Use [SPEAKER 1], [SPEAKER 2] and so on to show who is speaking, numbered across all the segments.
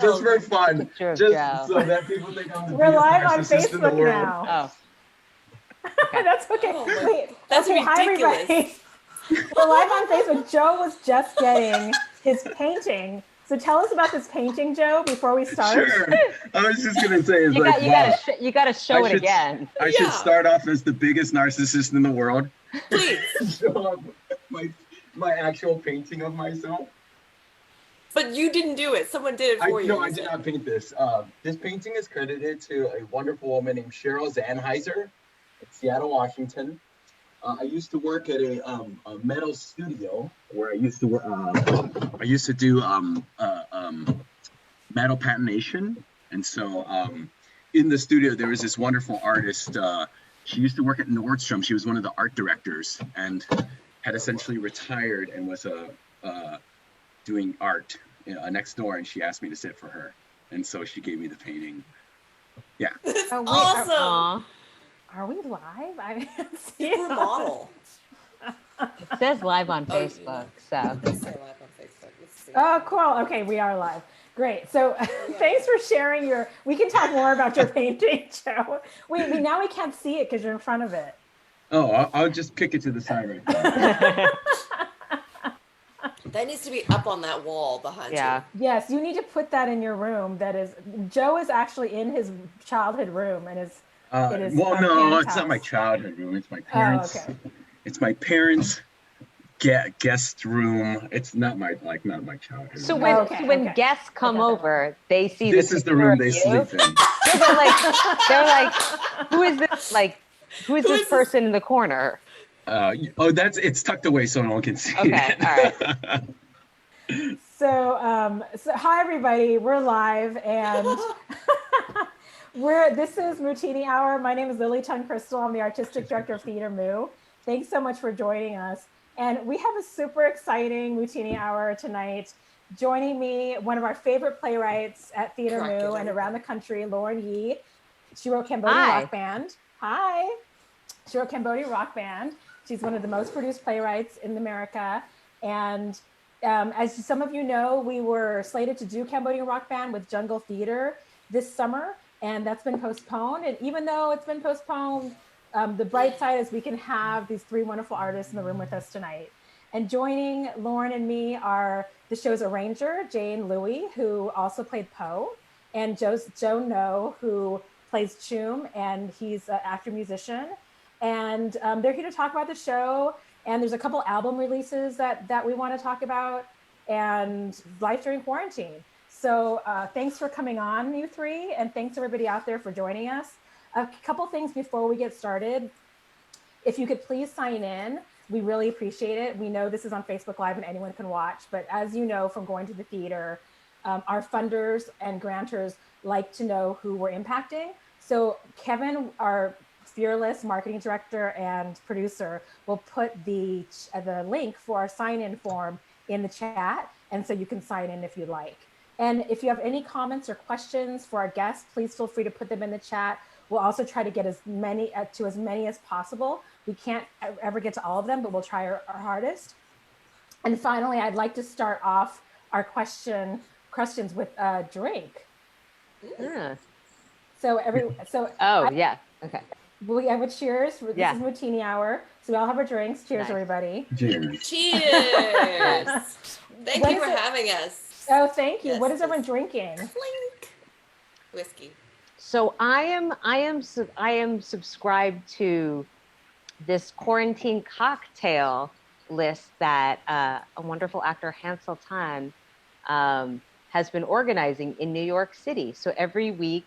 [SPEAKER 1] just for fun,
[SPEAKER 2] Picture of
[SPEAKER 1] just
[SPEAKER 2] Joe.
[SPEAKER 1] so that people think I'm the
[SPEAKER 3] We're
[SPEAKER 1] biggest
[SPEAKER 3] live on
[SPEAKER 1] narcissist in the
[SPEAKER 3] Facebook
[SPEAKER 1] world.
[SPEAKER 3] now.
[SPEAKER 2] Oh, okay.
[SPEAKER 3] That's okay.
[SPEAKER 4] Oh,
[SPEAKER 3] Wait,
[SPEAKER 4] that's
[SPEAKER 3] okay, hi
[SPEAKER 4] ridiculous.
[SPEAKER 3] everybody. We're live on Facebook. Joe was just getting his painting. So tell us about this painting, Joe, before we start.
[SPEAKER 1] Sure. I was just gonna say, it's
[SPEAKER 2] You
[SPEAKER 1] like,
[SPEAKER 2] got
[SPEAKER 1] wow.
[SPEAKER 2] you got to show it
[SPEAKER 1] should-
[SPEAKER 2] again.
[SPEAKER 1] I should
[SPEAKER 4] Yeah.
[SPEAKER 1] start off as the biggest narcissist in the world.
[SPEAKER 4] Please.
[SPEAKER 1] Show off my actual painting of myself.
[SPEAKER 4] But you didn't do it. Someone did it for you.
[SPEAKER 1] No, I did not paint this. This painting is credited to a wonderful woman named Cheryl Zanheiser in Seattle, Washington. I used to work at a metal studio where I used to work. I used to do metal patination, and so in the studio there was this wonderful artist. She used to work at Nordstrom. She was one of the art directors and had essentially retired and was doing art next door, and she asked me to sit for her, and so she gave me the painting. Yeah.
[SPEAKER 4] That's
[SPEAKER 3] Oh, wait,
[SPEAKER 4] awesome.
[SPEAKER 3] Are we live? I didn't see
[SPEAKER 4] Super
[SPEAKER 3] it.
[SPEAKER 4] model.
[SPEAKER 2] It says live on
[SPEAKER 4] Oh,
[SPEAKER 2] Facebook, so.
[SPEAKER 4] Let's say live on Facebook. Let's see.
[SPEAKER 3] Oh, cool. Okay, we are live. Great. So thanks for sharing your, we can talk more about your painting, Joe. We now we can't see it because you're in front of it.
[SPEAKER 1] Oh, I'll just kick it to the side right there.
[SPEAKER 4] That needs to be up on that wall behind
[SPEAKER 2] Yeah.
[SPEAKER 3] Yes, you need to put that in your room. That is, Joe is actually in his childhood room and is, it is.
[SPEAKER 1] Well,
[SPEAKER 3] our
[SPEAKER 1] no,
[SPEAKER 3] parents'
[SPEAKER 1] it's not my
[SPEAKER 3] house.
[SPEAKER 1] childhood room. It's my
[SPEAKER 3] Oh,
[SPEAKER 1] parents.
[SPEAKER 3] okay.
[SPEAKER 1] It's my parents' guest room. It's not my childhood
[SPEAKER 2] So
[SPEAKER 1] room.
[SPEAKER 2] when
[SPEAKER 3] Okay.
[SPEAKER 2] guests come over, they see
[SPEAKER 1] This is the room they
[SPEAKER 2] picture of
[SPEAKER 1] sleep
[SPEAKER 2] you.
[SPEAKER 1] in.
[SPEAKER 2] So they're like, who is this? Like, who is this person in the corner?
[SPEAKER 1] It's tucked away so no one can see
[SPEAKER 2] Okay,
[SPEAKER 1] it.
[SPEAKER 2] all right.
[SPEAKER 3] So hi everybody, we're live and this is Mu-tini Hour. My name is Tung Crystal. I'm the artistic director of Theater Mu. Thanks so much for joining us. And we have a super exciting Mu-tini Hour tonight. Joining me, one of our favorite playwrights at Theater Mu and around the country, Lauren Yee. She wrote Cambodian Rock Band. Hi. She wrote Cambodian Rock Band. She's one of the most produced playwrights in America. And as some of you know, we were slated to do Cambodian Rock Band with Jungle Theater this summer, and that's been postponed. And even though it's been postponed, the bright side is we can have these three wonderful artists in the room with us tonight. And joining Lauren and me are the show's arranger, Jane Louie, who also played Poe, and Joe No, who plays Choom, and he's an actor musician. And they're here to talk about the show. And there's a couple album releases that we want to talk about, and life during quarantine. So thanks for coming on, you three, and thanks everybody out there for joining us. A couple things before we get started. If you could please sign in, we really appreciate it. We know this is on Facebook Live and anyone can watch, but as you know from going to the theater, our funders and grantors like to know who we're impacting. So Kevin, our fearless marketing director and producer, will put the link for our sign-in form in the chat, and so you can sign in if you'd like. And if you have any comments or questions for our guests, please feel free to put them in the chat. We'll also try to get as many as possible. We can't ever get to all of them, but we'll try our hardest. And finally, I'd like to start off our questions with a drink.
[SPEAKER 2] Yeah.
[SPEAKER 3] Yeah.
[SPEAKER 2] Okay.
[SPEAKER 3] We have a cheers. This is Mu-tini Hour. So we all have our drinks. Cheers, everybody.
[SPEAKER 1] Cheers.
[SPEAKER 4] Cheers. Thank you for having us.
[SPEAKER 3] Oh, thank you.
[SPEAKER 4] Yes,
[SPEAKER 3] what is everyone drinking?
[SPEAKER 4] Clink. Whiskey.
[SPEAKER 2] So I am subscribed to this quarantine cocktail list that a wonderful actor, Hansel Tan, has been organizing in New York City. So every week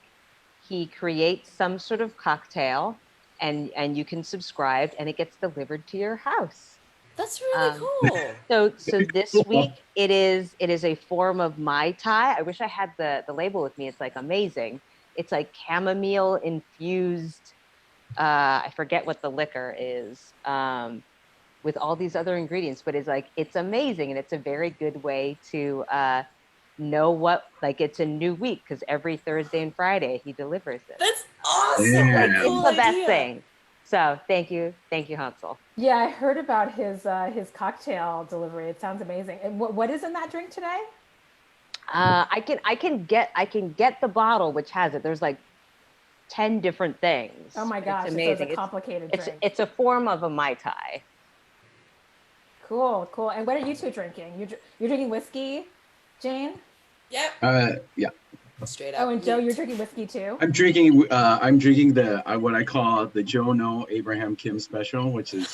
[SPEAKER 2] he creates some sort of cocktail, and you can subscribe, and it gets delivered to your house.
[SPEAKER 4] That's really cool.
[SPEAKER 2] So this week it is a form of Mai Tai. I wish I had the label with me. It's like amazing. It's like chamomile infused. I forget what the liquor is, with all these other ingredients, but it's amazing, and it's a very good way to know what, like, it's a new week, because every Thursday and Friday he delivers it.
[SPEAKER 4] That's awesome.
[SPEAKER 1] Yeah.
[SPEAKER 2] It's the best thing. So thank you, Hansel.
[SPEAKER 3] Yeah, I heard about his cocktail delivery. It sounds amazing. And what is in that drink today?
[SPEAKER 2] I can get the bottle which has it. There's like 10 different things.
[SPEAKER 3] Oh my gosh,
[SPEAKER 2] it's
[SPEAKER 3] so
[SPEAKER 2] amazing.
[SPEAKER 3] it's a complicated drink.
[SPEAKER 2] It's a form of a Mai Tai.
[SPEAKER 3] Cool. And what are you two drinking? You're drinking whiskey, Jane?
[SPEAKER 4] Yep.
[SPEAKER 1] Yeah.
[SPEAKER 4] Straight up.
[SPEAKER 3] Oh, and Joe, you're drinking whiskey too?
[SPEAKER 1] I'm drinking the what I call the Joe No Abraham Kim special, which is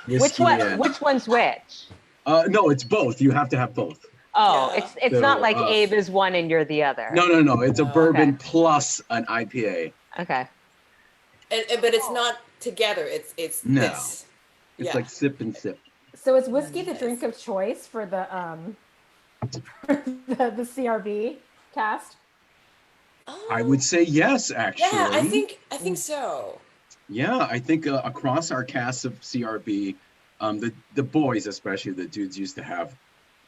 [SPEAKER 1] whiskey
[SPEAKER 2] Which one's which?
[SPEAKER 1] No, it's both. You have to have both.
[SPEAKER 2] Oh,
[SPEAKER 4] Yeah.
[SPEAKER 2] it's not like Abe is one and you're the other.
[SPEAKER 1] No. It's a bourbon plus an IPA.
[SPEAKER 2] Okay.
[SPEAKER 4] But it's not together. It's
[SPEAKER 1] No.
[SPEAKER 4] this.
[SPEAKER 1] It's like sip and sip.
[SPEAKER 3] So is whiskey the drink of choice for the the CRB cast?
[SPEAKER 4] Oh.
[SPEAKER 1] I would say yes, actually.
[SPEAKER 4] Yeah, I think so.
[SPEAKER 1] Yeah, I think across our cast of CRB, the boys, especially the dudes, used to have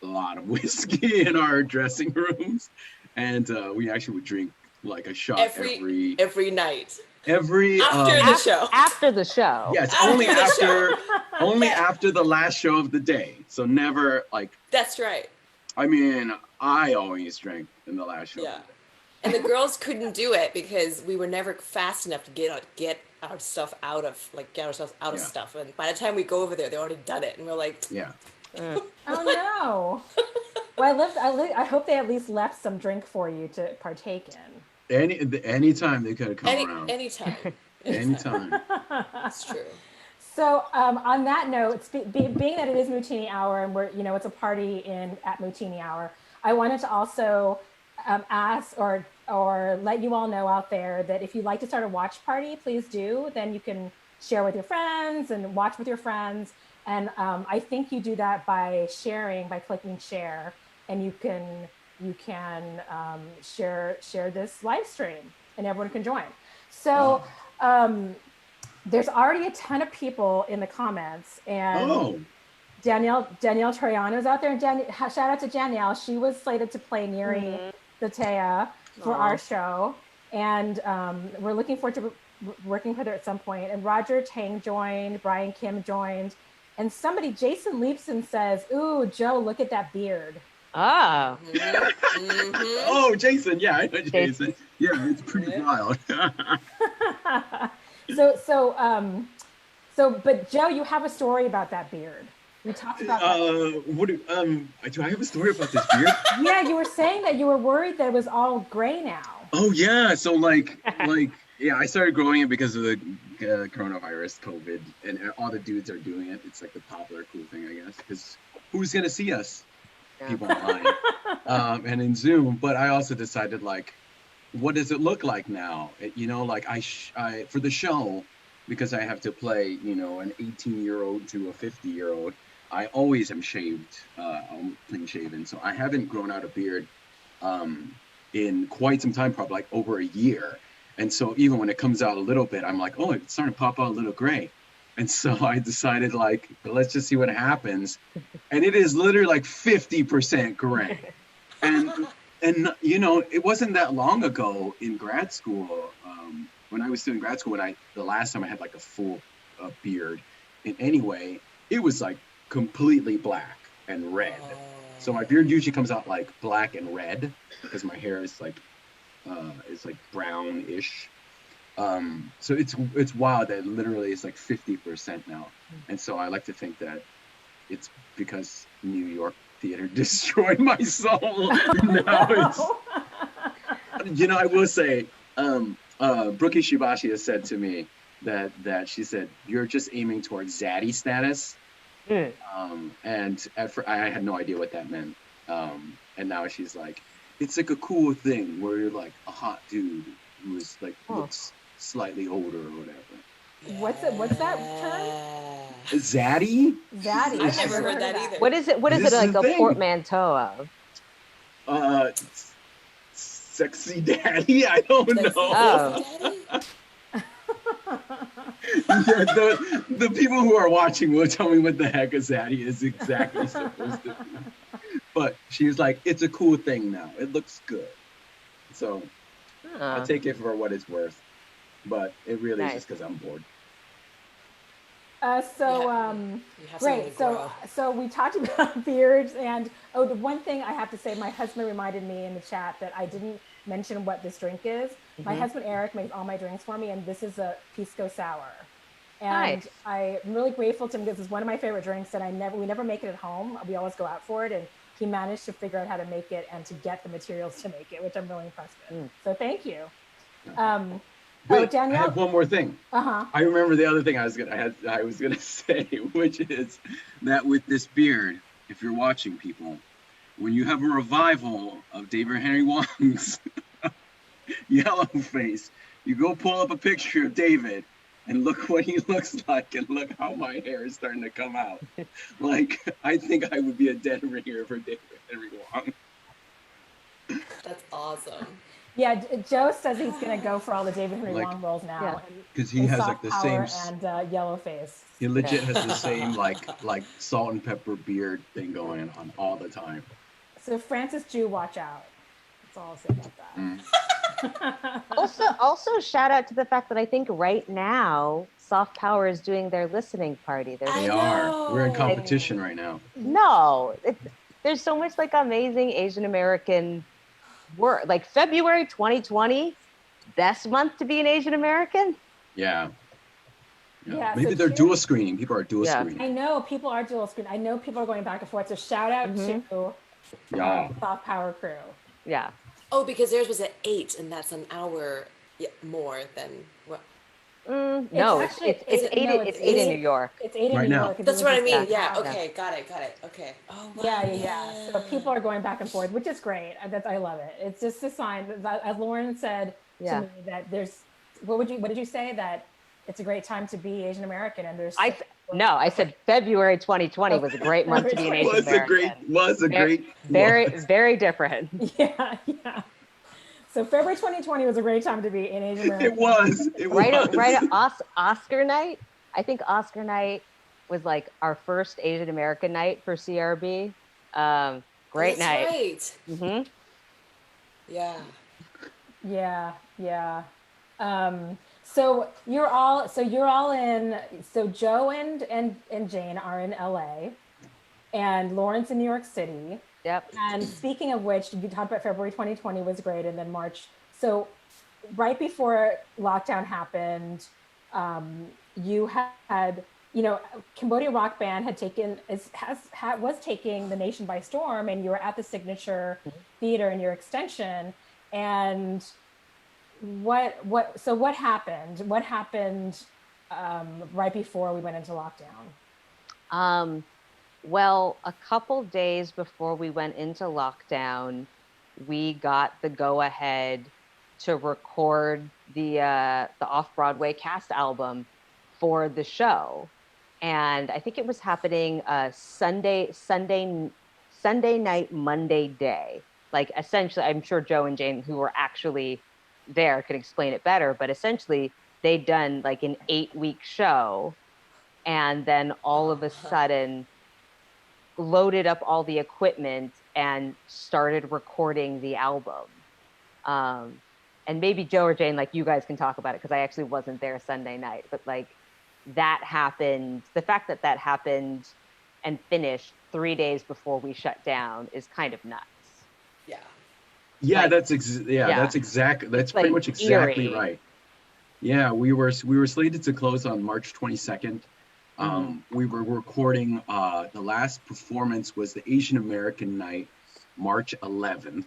[SPEAKER 1] a lot of whiskey in our dressing rooms, and we actually would drink like a shot every
[SPEAKER 4] night.
[SPEAKER 2] After the show.
[SPEAKER 1] Yes, only after the last show of the day. So never like.
[SPEAKER 4] That's right.
[SPEAKER 1] I mean, I always drank in the last show.
[SPEAKER 4] Yeah, and the girls couldn't do it because we were never fast enough to get ourselves out of stuff. And by the time we go over there, they're already done it, and we're like,
[SPEAKER 1] yeah.
[SPEAKER 3] Oh no. Well, I hope they at least left some drink for you to partake in.
[SPEAKER 1] Anytime they could have come around.
[SPEAKER 4] Anytime. That's true.
[SPEAKER 3] So on that note, being that it is Mu-tini Hour and it's a party at Mu-tini Hour, I wanted to also ask or let you all know out there that if you'd like to start a watch party, please do. Then you can share with your friends and watch with your friends. And I think you do that by clicking share, and you can share this live stream, and everyone can join. So there's already a ton of people in the comments, and Danielle Troiano's out there. And shout out to Danielle. She was slated to play Neri the Tea for our show, and we're looking forward to working with her at some point. And Roger Tang joined, Brian Kim joined, and Jason Leapson says, "Ooh, Joe, look at that beard."
[SPEAKER 2] Oh.
[SPEAKER 1] Oh, Jason. Yeah, I know Jason. Yeah, it's pretty wild.
[SPEAKER 3] But Joe, you have a story about that beard. We talked about that.
[SPEAKER 1] Do I have a story about this beard?
[SPEAKER 3] Yeah, you were saying that you were worried that it was all gray now.
[SPEAKER 1] Oh yeah, so like I started growing it because of the coronavirus, COVID, and all the dudes are doing it. It's like the popular cool thing, I guess, because who's gonna see us? People online and in Zoom. But I also decided, like, what does it look like now? I for the show, because I have to play, an 18-year-old to a 50-year-old. I always am shaved, I'm clean shaven. So I haven't grown out a beard in quite some time, probably like over a year. And so even when it comes out a little bit, I'm like, oh, it's starting to pop out a little gray. And so I decided, like, let's just see what happens. And it is literally like 50% gray. And it wasn't that long ago in grad school, when I was still in grad school, the last time I had like a full beard. And anyway, it was like completely black and red. So my beard usually comes out like black and red because my hair is like brownish. So it's wild that literally it's like 50% now. And so I like to think that it's because New York theater destroyed my soul. Now it's, I will say, Brookie Shibashi has said to me that she said, you're just aiming towards zaddy status. And I had no idea what that meant. And now she's like, it's like a cool thing where you're like a hot dude who is like looks slightly older or whatever.
[SPEAKER 3] What's that term?
[SPEAKER 1] Zaddy?
[SPEAKER 3] Zaddy.
[SPEAKER 4] I've never heard that either.
[SPEAKER 2] What is it? What is it like a portmanteau of?
[SPEAKER 1] Sexy daddy? I don't know.
[SPEAKER 2] Oh.
[SPEAKER 1] The people who are watching will tell me what the heck a zaddy is exactly supposed to be. But she's like, it's a cool thing now. It looks good. So I'll take it for what it's worth. But it really is just because I'm bored.
[SPEAKER 4] You have something
[SPEAKER 3] Great.
[SPEAKER 4] to grow.
[SPEAKER 3] So we talked about beards, and the one thing I have to say, my husband reminded me in the chat that I didn't mention what this drink is. My husband Eric makes all my drinks for me, and this is a pisco sour. And
[SPEAKER 2] Nice.
[SPEAKER 3] I'm really grateful to him because it's one of my favorite drinks, and we never make it at home. We always go out for it, and he managed to figure out how to make it and to get the materials to make it, which I'm really impressed with. So thank you.
[SPEAKER 1] Wait,
[SPEAKER 3] Danielle.
[SPEAKER 1] I have one more thing.
[SPEAKER 3] Uh-huh.
[SPEAKER 1] I remember the other thing I was gonna say, which is that with this beard, if you're watching people, when you have a revival of David Henry Wong's Yellow Face, you go pull up a picture of David and look what he looks like, and look how my hair is starting to come out. Like, I think I would be a dead ringer for David Henry Wong.
[SPEAKER 4] That's awesome.
[SPEAKER 3] Yeah, Joe says he's gonna go for all the David Henry Wong roles now.
[SPEAKER 1] Because he has like
[SPEAKER 3] Soft
[SPEAKER 1] the
[SPEAKER 3] Power
[SPEAKER 1] same
[SPEAKER 3] and Yellow Face.
[SPEAKER 1] He legit has the same like salt and pepper beard thing going on all the time.
[SPEAKER 3] So Francis Jew, watch out. That's all I'll say about that.
[SPEAKER 2] Also shout out to the fact that I think right now Soft Power is doing their listening party.
[SPEAKER 1] They are. We're in competition right now.
[SPEAKER 2] No, there's so much like amazing Asian American work. Like February 2020, best month to be an Asian American.
[SPEAKER 1] Yeah.
[SPEAKER 3] Yeah,
[SPEAKER 1] Maybe
[SPEAKER 3] so
[SPEAKER 1] they're dual screening. People are dual screening.
[SPEAKER 3] I know people are dual screening. I know people are going back and forth. So shout out to Soft Power crew.
[SPEAKER 2] Yeah.
[SPEAKER 4] Oh, because theirs was at 8, and that's an hour more than what?
[SPEAKER 2] No, it's 8 in New York.
[SPEAKER 3] It's 8 in
[SPEAKER 1] Right
[SPEAKER 3] New
[SPEAKER 1] now.
[SPEAKER 3] York.
[SPEAKER 4] That's what I mean. Yeah. Okay. Got it. Okay. Oh, wow.
[SPEAKER 3] Yeah. So people are going back and forth, which is great. I love it. It's just a sign that, as Lauren said to me, that there's. What did you say? That it's a great time to be Asian American, and there's.
[SPEAKER 2] I said February 2020 was a great month to be an Asian American.
[SPEAKER 1] Was a great.
[SPEAKER 2] Very different.
[SPEAKER 3] Yeah. So February 2020 was a great time to be an Asian American.
[SPEAKER 1] It was.
[SPEAKER 2] Right at Oscar night. I think Oscar night was like our first Asian American night for CRB. Great night.
[SPEAKER 4] Right.
[SPEAKER 2] Mm-hmm.
[SPEAKER 3] Yeah. So you're all in. So Joe and Jane are in LA, and Lauren's in New York City.
[SPEAKER 2] Yep.
[SPEAKER 3] And speaking of which, you talked about February 2020 was great, and then March. So right before lockdown happened, you had, Cambodian Rock Band was taking the nation by storm, and you were at the Signature Theater in your extension. And what happened? What happened right before we went into lockdown?
[SPEAKER 2] Well, a couple days before we went into lockdown, we got the go-ahead to record the off-Broadway cast album for the show. And I think it was happening Sunday night, Monday day. Like essentially, I'm sure Joe and Jane, who were actually there, could explain it better, but essentially they'd done like an 8-week show, and then all of a sudden loaded up all the equipment and started recording the album. And maybe Joe or Jane, like you guys can talk about it, because I actually wasn't there Sunday night, but like that happened, the fact that happened and finished 3 days before we shut down is kind of nuts.
[SPEAKER 1] Yeah, that's pretty much exactly eerie. Right. Yeah, we were slated to close on March 22nd. We were recording, the last performance was the Asian American night, March 11th.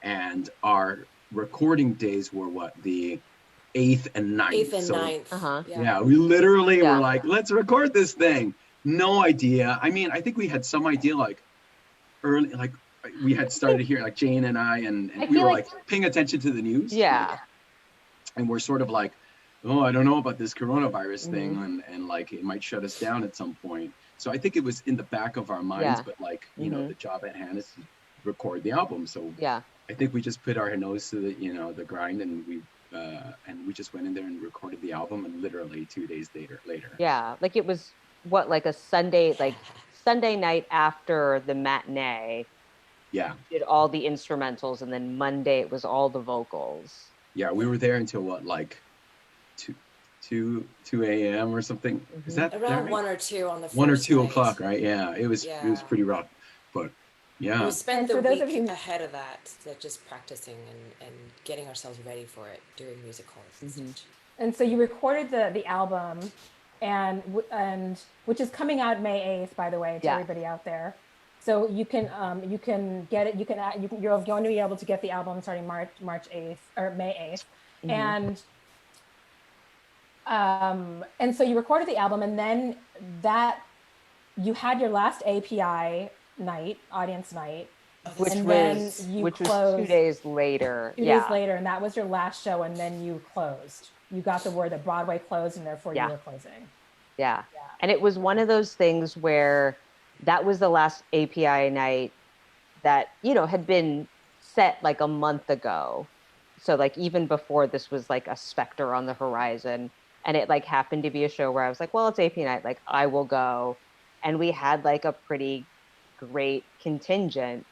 [SPEAKER 1] And our recording days were the 8th and 9th.
[SPEAKER 4] 8th and 9th.
[SPEAKER 1] Yeah, we literally were like, let's record this thing. No idea. I mean, I think we had some idea early, we had started hearing, like Jane and I, and we were like paying attention to the news.
[SPEAKER 2] Yeah.
[SPEAKER 1] And we're sort of like, oh, I don't know about this coronavirus thing, and like it might shut us down at some point. So I think it was in the back of our minds, but like, the job at hand is to record the album. So I think we just put our nose to the grind, and we just went in there and recorded the album, and literally 2 days later.
[SPEAKER 2] Yeah, like it was like a Sunday night after the matinee.
[SPEAKER 1] Yeah.
[SPEAKER 2] Did all the instrumentals, and then Monday it was all the vocals.
[SPEAKER 1] Yeah, we were there until 2 a.m. or something. Is that
[SPEAKER 4] around
[SPEAKER 1] right?
[SPEAKER 4] 1 or 2 on the first
[SPEAKER 1] 1 or 2
[SPEAKER 4] night.
[SPEAKER 1] o'clock, right? Yeah, it was pretty rough, but yeah.
[SPEAKER 4] We spent
[SPEAKER 3] And
[SPEAKER 4] the
[SPEAKER 3] for those
[SPEAKER 4] week
[SPEAKER 3] of you-
[SPEAKER 4] ahead of that just practicing and getting ourselves ready for it during music halls and such.
[SPEAKER 3] And so you recorded the album, and which is coming out May 8th, by the way, to everybody out there. So you can get it. You're going to be able to get the album starting March 8th or May 8th, and so you recorded the album, and then that you had your last API night, audience night,
[SPEAKER 2] which
[SPEAKER 3] and
[SPEAKER 2] was
[SPEAKER 3] then you
[SPEAKER 2] was
[SPEAKER 3] closed
[SPEAKER 2] 2 days later.
[SPEAKER 3] 2 days later, and that was your last show, and then you closed. You got the word that Broadway closed, and therefore you were closing.
[SPEAKER 2] Yeah. And it was one of those things where that was the last API night that, you know, had been set like a month ago. So like even before this was like a specter on the horizon. And it like happened to be a show where I was like, well, it's API night, like I will go. And we had like a pretty great contingent,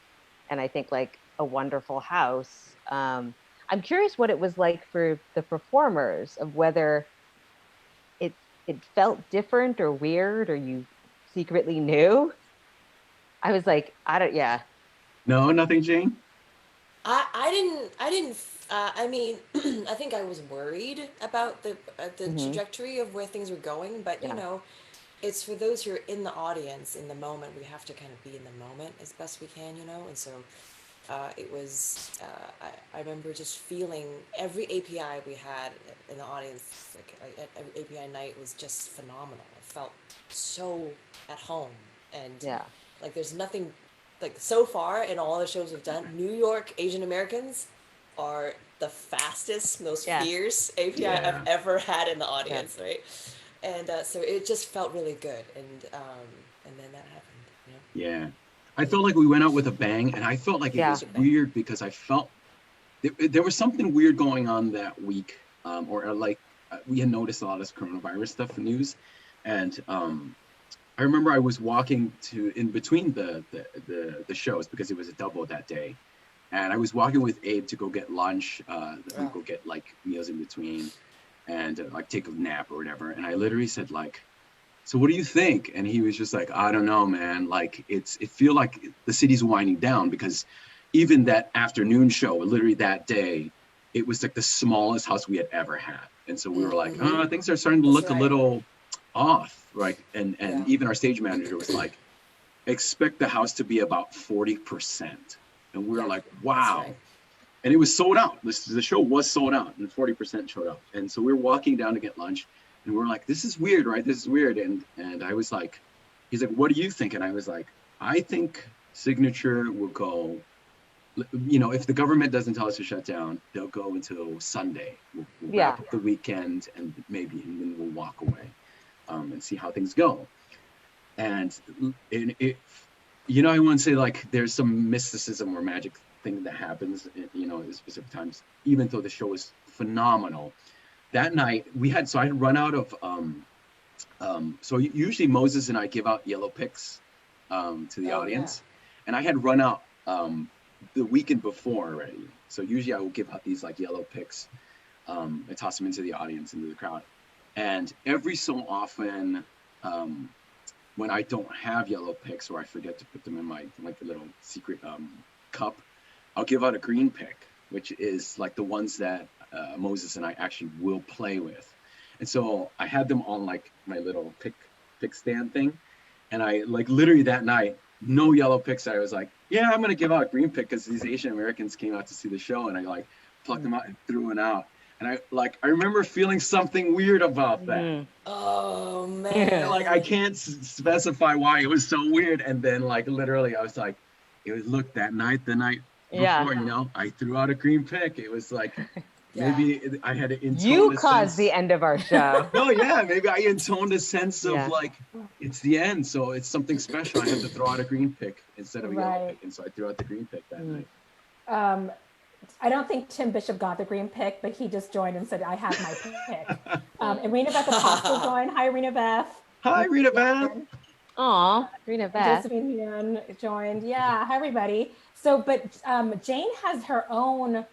[SPEAKER 2] and I think like a wonderful house. I'm curious what it was like for the performers, of whether it felt different or weird, or you secretly knew. I was like,
[SPEAKER 1] No, nothing, Jane?
[SPEAKER 4] I didn't, I mean, I think I was worried about the trajectory of where things were going, but you know, it's for those who are in the audience in the moment. We have to kind of be in the moment as best we can, you know, and so it was, I remember just feeling every API we had in the audience, like every API night was just phenomenal. I felt so at home, and like there's nothing, like so far in all the shows we've done, New York Asian Americans are the fastest, most fierce API I've ever had in the audience, right? And so it just felt really good, and then that happened, you know?
[SPEAKER 1] Yeah. I felt like we went out with a bang, and I felt like it was weird because I felt there was something weird going on that week, or like we had noticed a lot of this coronavirus stuff in news, and I remember I was walking in between the shows because it was a double that day, and I was walking with Abe to go get lunch, go get like meals in between, and like take a nap or whatever, and I literally said like, so what do you think? And he was just like, I don't know, man. Like it feel like the city's winding down, because even that afternoon show, literally that day, it was like the smallest house we had ever had. And so we were like, things are starting to look a little off, right? And even our stage manager was like, expect the house to be about 40%. And we were like, wow. And it was sold out. The show was sold out, and 40% showed up. And so we were walking down to get lunch, and we're like, this is weird, right? This is weird. And I was like, he's like, what do you think? And I was like, I think Signature will go, you know, if the government doesn't tell us to shut down, they'll go until Sunday. We'll wrap up the weekend, and then we'll walk away and see how things go. And it, you know, I want to say like there's some mysticism or magic thing that happens, you know, at specific times, even though the show is phenomenal. That night I had run out of, so usually Moses and I give out yellow picks to the audience. And I had run out the weekend before already. So usually I will give out these like yellow picks and toss them into the audience, into the crowd. And every so often, when I don't have yellow picks, or I forget to put them in my like a little secret cup, I'll give out a green pick, which is like the ones that Moses and I actually will play with. And so I had them on like my little pick stand thing. And I like literally that night, no yellow picks. I was like, yeah, I'm going to give out a green pick because these Asian Americans came out to see the show, and I like plucked them out and threw it out. And I remember feeling something weird about that.
[SPEAKER 4] Oh man.
[SPEAKER 1] Like I can't specify why it was so weird. And then like literally I was like, it was the night before, you know, I threw out a green pick. It was like, maybe I had to intone
[SPEAKER 2] you caused the end of our show.
[SPEAKER 1] No, maybe I intoned a sense of like, it's the end, so it's something special. I had to throw out a green pick instead of a yellow pick, and so I threw out the green pick that night.
[SPEAKER 3] I don't think Tim Bishop got the green pick, but he just joined and said, I have my pick. And Rena Beth Apostle joined. Hi, Rena Beth.
[SPEAKER 1] Hi, Rena Beth.
[SPEAKER 2] Aw, Rena Beth.
[SPEAKER 3] Josephine Huon joined. Yeah, hi, everybody. So, but Jane has her own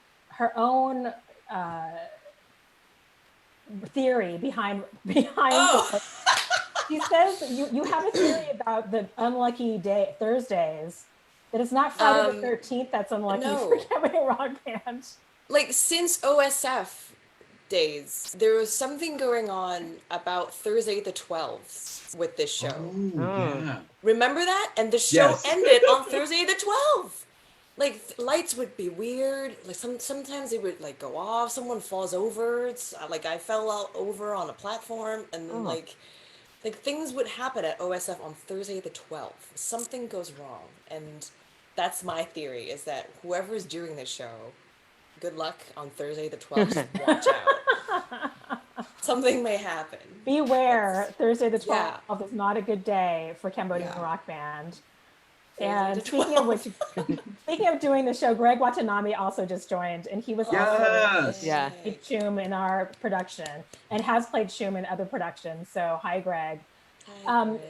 [SPEAKER 3] theory behind
[SPEAKER 4] Oh.
[SPEAKER 3] She says you have a theory about the unlucky day Thursdays, that it's not Friday the 13th that's unlucky for
[SPEAKER 4] No.
[SPEAKER 3] Cambodian Rock Band.
[SPEAKER 4] Like since OSF days, there was something going on about Thursday the 12th with this show.
[SPEAKER 1] Oh, yeah.
[SPEAKER 4] Remember that? And the show
[SPEAKER 1] Yes.
[SPEAKER 4] ended on Thursday the 12th. Like lights would be weird. Like sometimes it would like go off. Someone falls over. It's like I fell out over on a platform, and then like things would happen at OSF on Thursday the 12th. Something goes wrong, and that's my theory. Is that whoever's doing this show, good luck on Thursday the 12th. Watch out. Something may happen.
[SPEAKER 3] Beware, Thursday the 12th is not a good day for Cambodian Rock Band. And speaking of doing the show, Greg Watanabe also just joined, and he was also played Shum in our production and has played Shum in other productions. So hi, Greg.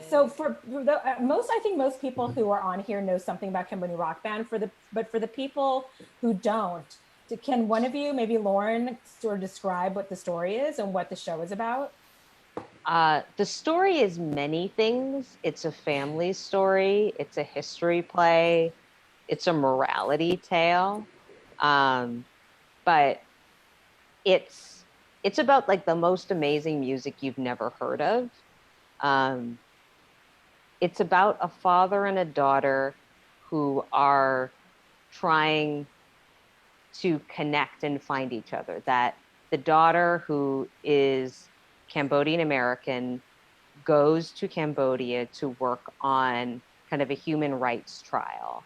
[SPEAKER 3] So for I think most people who are on here know something about Cambodian Rock Band. But for the people who don't, can one of you, maybe Lauren, sort of describe what the story is and what the show is about?
[SPEAKER 2] The story is many things. It's a family story. It's a history play. It's a morality tale. But it's about like the most amazing music you've never heard of. It's about a father and a daughter who are trying to connect and find each other. That the daughter, who is Cambodian American, goes to Cambodia to work on kind of a human rights trial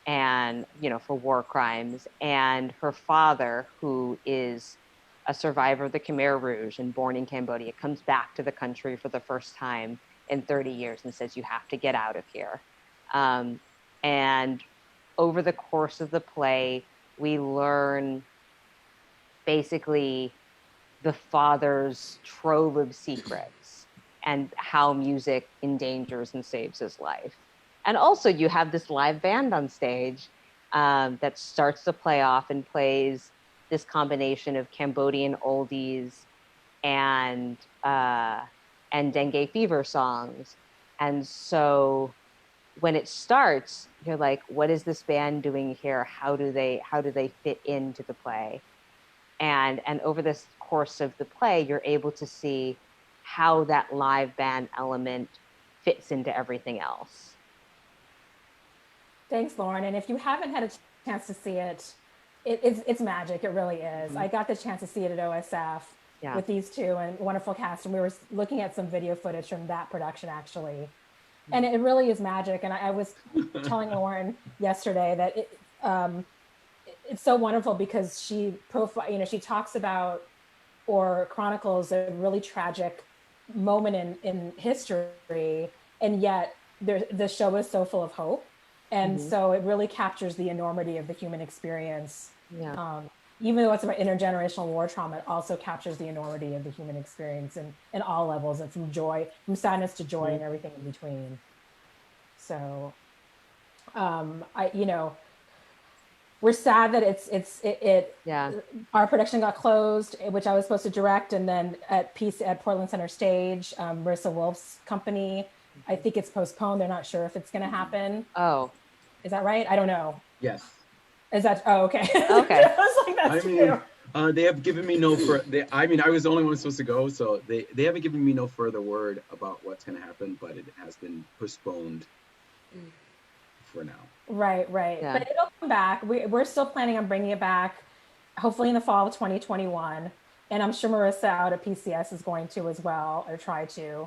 [SPEAKER 2] and, for war crimes. And her father, who is a survivor of the Khmer Rouge and born in Cambodia, comes back to the country for the first time in 30 years and says, you have to get out of here. And over the course of the play, we learn basically the father's trove of secrets and how music endangers and saves his life. And also you have this live band on stage that starts the play off and plays this combination of Cambodian oldies and dengue fever songs. And so when it starts, you're like, what is this band doing here? How do they fit into the play? And over this course of the play, you're able to see how that live band element fits into everything else.
[SPEAKER 3] Thanks, Lauren. And if you haven't had a chance to see it, it's magic. It really is. Mm-hmm. I got the chance to see it at OSF with these two and wonderful cast. And we were looking at some video footage from that production, actually. And it really is magic. And I was telling Lauren yesterday that it's so wonderful because she talks about or chronicles a really tragic moment in history, and yet the show is so full of hope. And so it really captures the enormity of the human experience. Yeah. Even though it's about intergenerational war trauma, it also captures the enormity of the human experience in all levels, and from sadness to joy and everything in between. So, we're sad that our production got closed, which I was supposed to direct, and then at Portland Center Stage, Marissa Wolf's company, I think it's postponed. They're not sure if it's going to happen.
[SPEAKER 2] Oh,
[SPEAKER 3] is that right? I don't know.
[SPEAKER 1] Yes.
[SPEAKER 3] Is that okay?
[SPEAKER 2] Okay.
[SPEAKER 3] I was like, that's true.
[SPEAKER 1] They have given me no I was the only one supposed to go, so they haven't given me no further word about what's going to happen, but it has been postponed for now. Right.
[SPEAKER 3] Yeah. But it'll come back. We're still planning on bringing it back, hopefully in the fall of 2021. And I'm sure Marissa out at PCS is going to as well, or try to.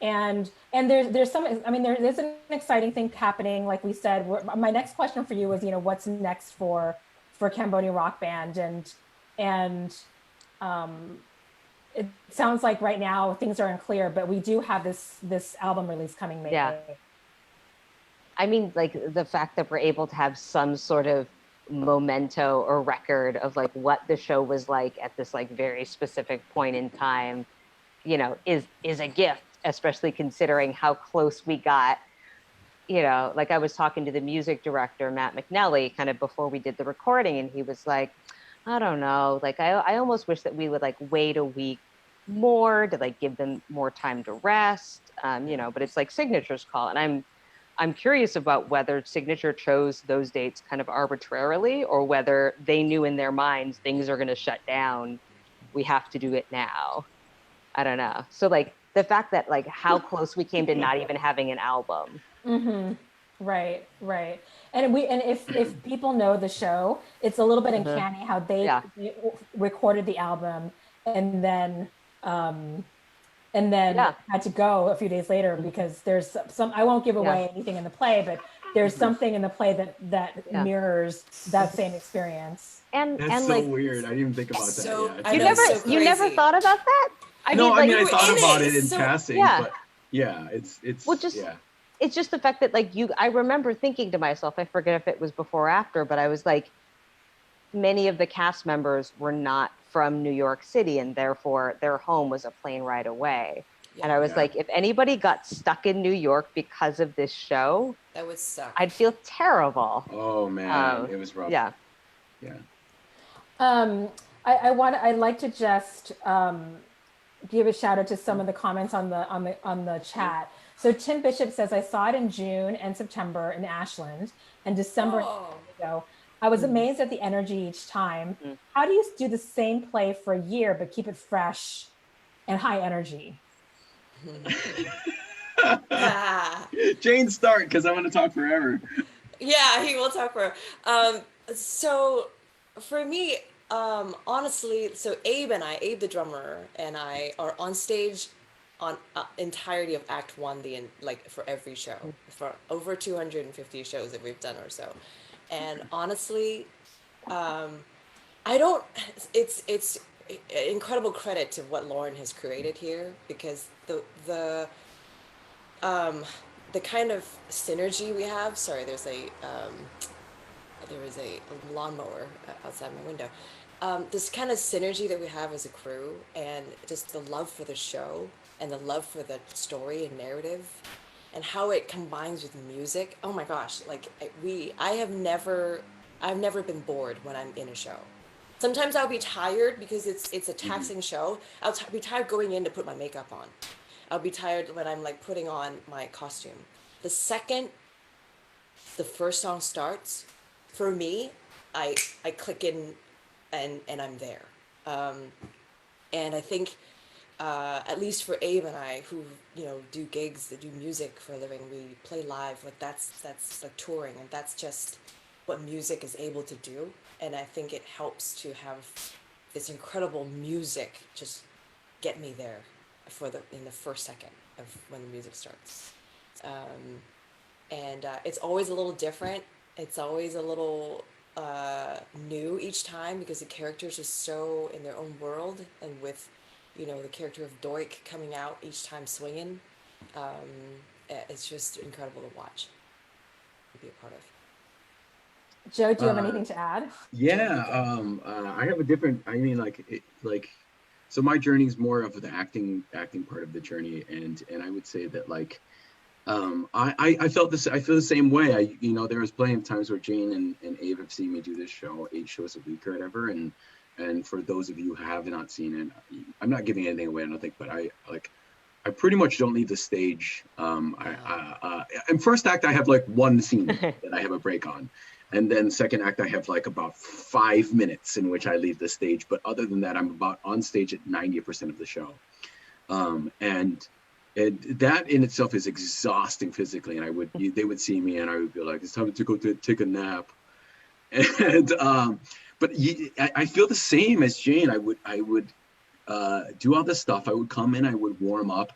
[SPEAKER 3] And there's there's an exciting thing happening. Like we said, my next question for you was, what's next for Cambodian Rock Band, and it sounds like right now things are unclear, but we do have this album release coming May. Yeah.
[SPEAKER 2] I mean, like the fact that we're able to have some sort of memento or record of like what the show was like at this like very specific point in time, is a gift, especially considering how close we got. Like I was talking to the music director, Matt McNally, kind of before we did the recording, and he was like, I don't know, like I almost wish that we would like wait a week more? Did like give them more time to rest? You know, but it's like Signature's call. And I'm curious about whether Signature chose those dates kind of arbitrarily, or whether they knew in their minds things are going to shut down. We have to do it now. I don't know. So like the fact that like how close we came to not even having an album.
[SPEAKER 3] Mm-hmm. Right, right. And if people know the show, it's a little bit uncanny how they recorded the album and then had to go a few days later because there's some, I won't give away anything in the play, but there's something in the play that mirrors that same experience.
[SPEAKER 1] That's
[SPEAKER 2] and
[SPEAKER 1] so
[SPEAKER 2] like,
[SPEAKER 1] weird. I didn't even think about that.
[SPEAKER 2] You never thought about that?
[SPEAKER 1] I mean, I thought about it in passing, but it's
[SPEAKER 2] well, it's just the fact that like I remember thinking to myself, I forget if it was before or after, but I was like, many of the cast members were not from New York City, and therefore their home was a plane ride away. Yeah. And I was like, if anybody got stuck in New York because of this show,
[SPEAKER 4] that would suck.
[SPEAKER 2] I'd feel terrible.
[SPEAKER 1] Oh man, it was rough.
[SPEAKER 2] Yeah.
[SPEAKER 3] I'd like to just give a shout out to some of the comments on the chat. So Tim Bishop says, I saw it in June and September in Ashland and December ago. I was amazed at the energy each time. How do you do the same play for a year but keep it fresh and high energy?
[SPEAKER 1] Jane, start, because I want to talk forever.
[SPEAKER 4] Yeah, he will talk forever. So for me, honestly, so Abe the drummer, and I are on stage on entirety of Act 1, for every show, for over 250 shows that we've done or so. And honestly, it's incredible credit to what Lauren has created here, because the kind of synergy we have. Sorry, there was a lawnmower outside my window. This kind of synergy that we have as a crew, and just the love for the show and the love for the story and narrative, and how it combines with music. Oh my gosh, I've never been bored when I'm in a show. Sometimes I'll be tired because it's a taxing show. I'll be tired going in to put my makeup on. I'll be tired when I'm like putting on my costume. The second the first song starts, for me, I click in and I'm there. And I think, at least for Abe and I, who do gigs, that do music for a living, we play live. Like that's like touring, and that's just what music is able to do. And I think it helps to have this incredible music just get me there in the first second of when the music starts. And it's always a little different. It's always a little new each time, because the characters are so in their own world, and with the character of Doik coming out each time swinging, it's just incredible to watch, to be a part of.
[SPEAKER 3] Joe, do you have anything to add?
[SPEAKER 1] Yeah, I have a different. I mean, so my journey is more of the acting part of the journey, and I would say that I felt this. I feel the same way. There was plenty of times where Jane and Abe have seen me do this show 8 shows a week or whatever, and for those of you who have not seen it, I'm not giving anything away, I don't think, but I pretty much don't leave the stage. In first act, I have one scene that I have a break on. And then second act, I have about 5 minutes in which I leave the stage. But other than that, I'm about on stage at 90% of the show. And that in itself is exhausting physically. And they would see me and I would be like, it's time to go take a nap. And but I feel the same as Jane. I would do all this stuff. I would come in, I would warm up,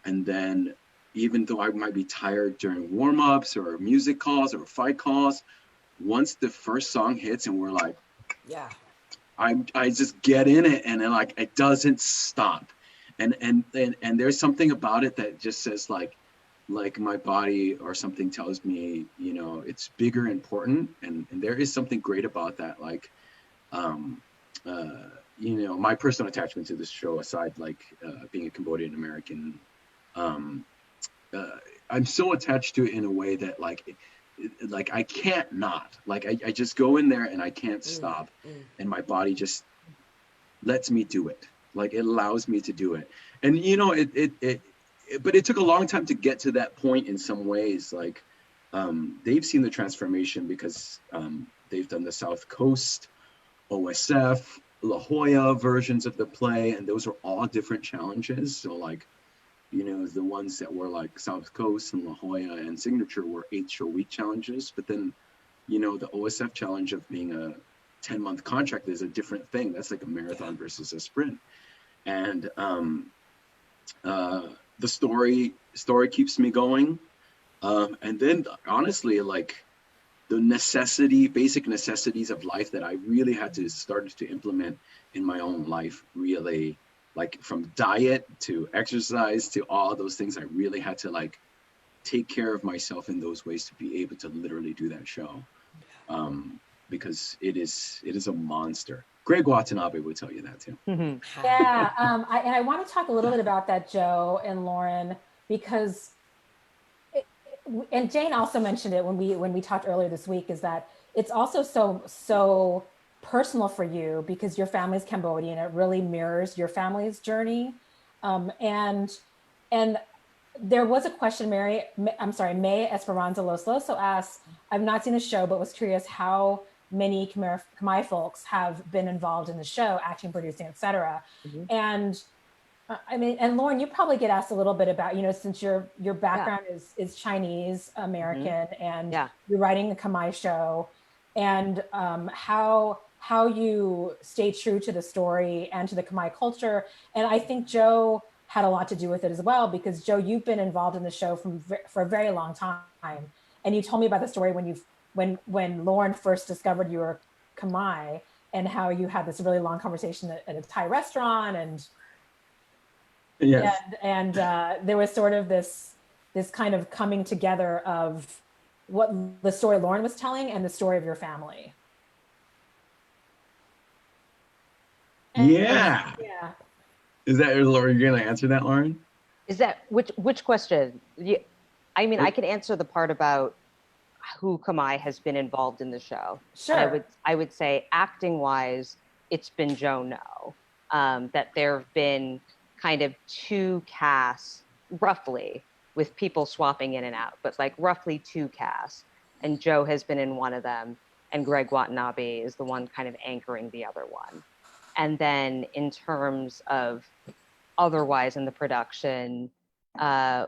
[SPEAKER 1] and then even though I might be tired during warm-ups or music calls or fight calls, once the first song hits and we're like,
[SPEAKER 4] yeah,
[SPEAKER 1] I just get in it, and then it doesn't stop, and there's something about it that just says like my body or something tells me it's bigger and important, and there is something great about that. My personal attachment to this show, aside being a Cambodian American, I'm so attached to it in a way that I can't not. I just go in there and I can't stop, and my body just lets me do it. Like it allows me to do it. And you know, but it took a long time to get to that point in some ways. Like they've seen the transformation because they've done the South Coast, OSF, La Jolla versions of the play, and those are all different challenges. So like, you know, the ones that were like South Coast and La Jolla and Signature were 8-show-week challenges, but then, you know, the OSF challenge of being a 10-month contract is a different thing. That's like a marathon versus a sprint. And the story keeps me going. And then honestly, like the basic necessities of life that I really had to start to implement in my own life, really, like from diet to exercise to all those things, I really had to like take care of myself in those ways to be able to literally do that show. Because it is a monster. Greg Watanabe would tell you that too.
[SPEAKER 3] Yeah, and I want to talk a little bit about that, Joe and Lauren, because and Jane also mentioned it when we talked earlier this week, is that it's also so personal for you because your family's Cambodian. It really mirrors your family's journey, and there was a question. May Esperanza Los Loso asked, "I've not seen the show, but was curious how many Khmer folks have been involved in the show, acting, producing, etc." And I mean, and Lauren, you probably get asked a little bit about, you know, since your background is Chinese American and you're writing the Khmer show, and how you stay true to the story and to the Khmer culture. And I think Joe had a lot to do with it as well, because Joe, you've been involved in the show for a very long time. And you told me about the story when Lauren first discovered you were Khmer, and how you had this really long conversation at a Thai restaurant, and there was sort of this kind of coming together of what the story Lauren was telling and the story of your family. And,
[SPEAKER 1] yeah. Is that Lauren? You're gonna answer that, Lauren?
[SPEAKER 2] Is that which question? I mean, I can answer the part about who Khmer has been involved in the show.
[SPEAKER 3] Sure.
[SPEAKER 2] I would say acting wise, it's been Joe No. That there have been kind of 2 casts, roughly, with people swapping in and out, but like roughly 2 casts. And Joe has been in one of them, and Greg Watanabe is the one kind of anchoring the other one. And then in terms of otherwise in the production, I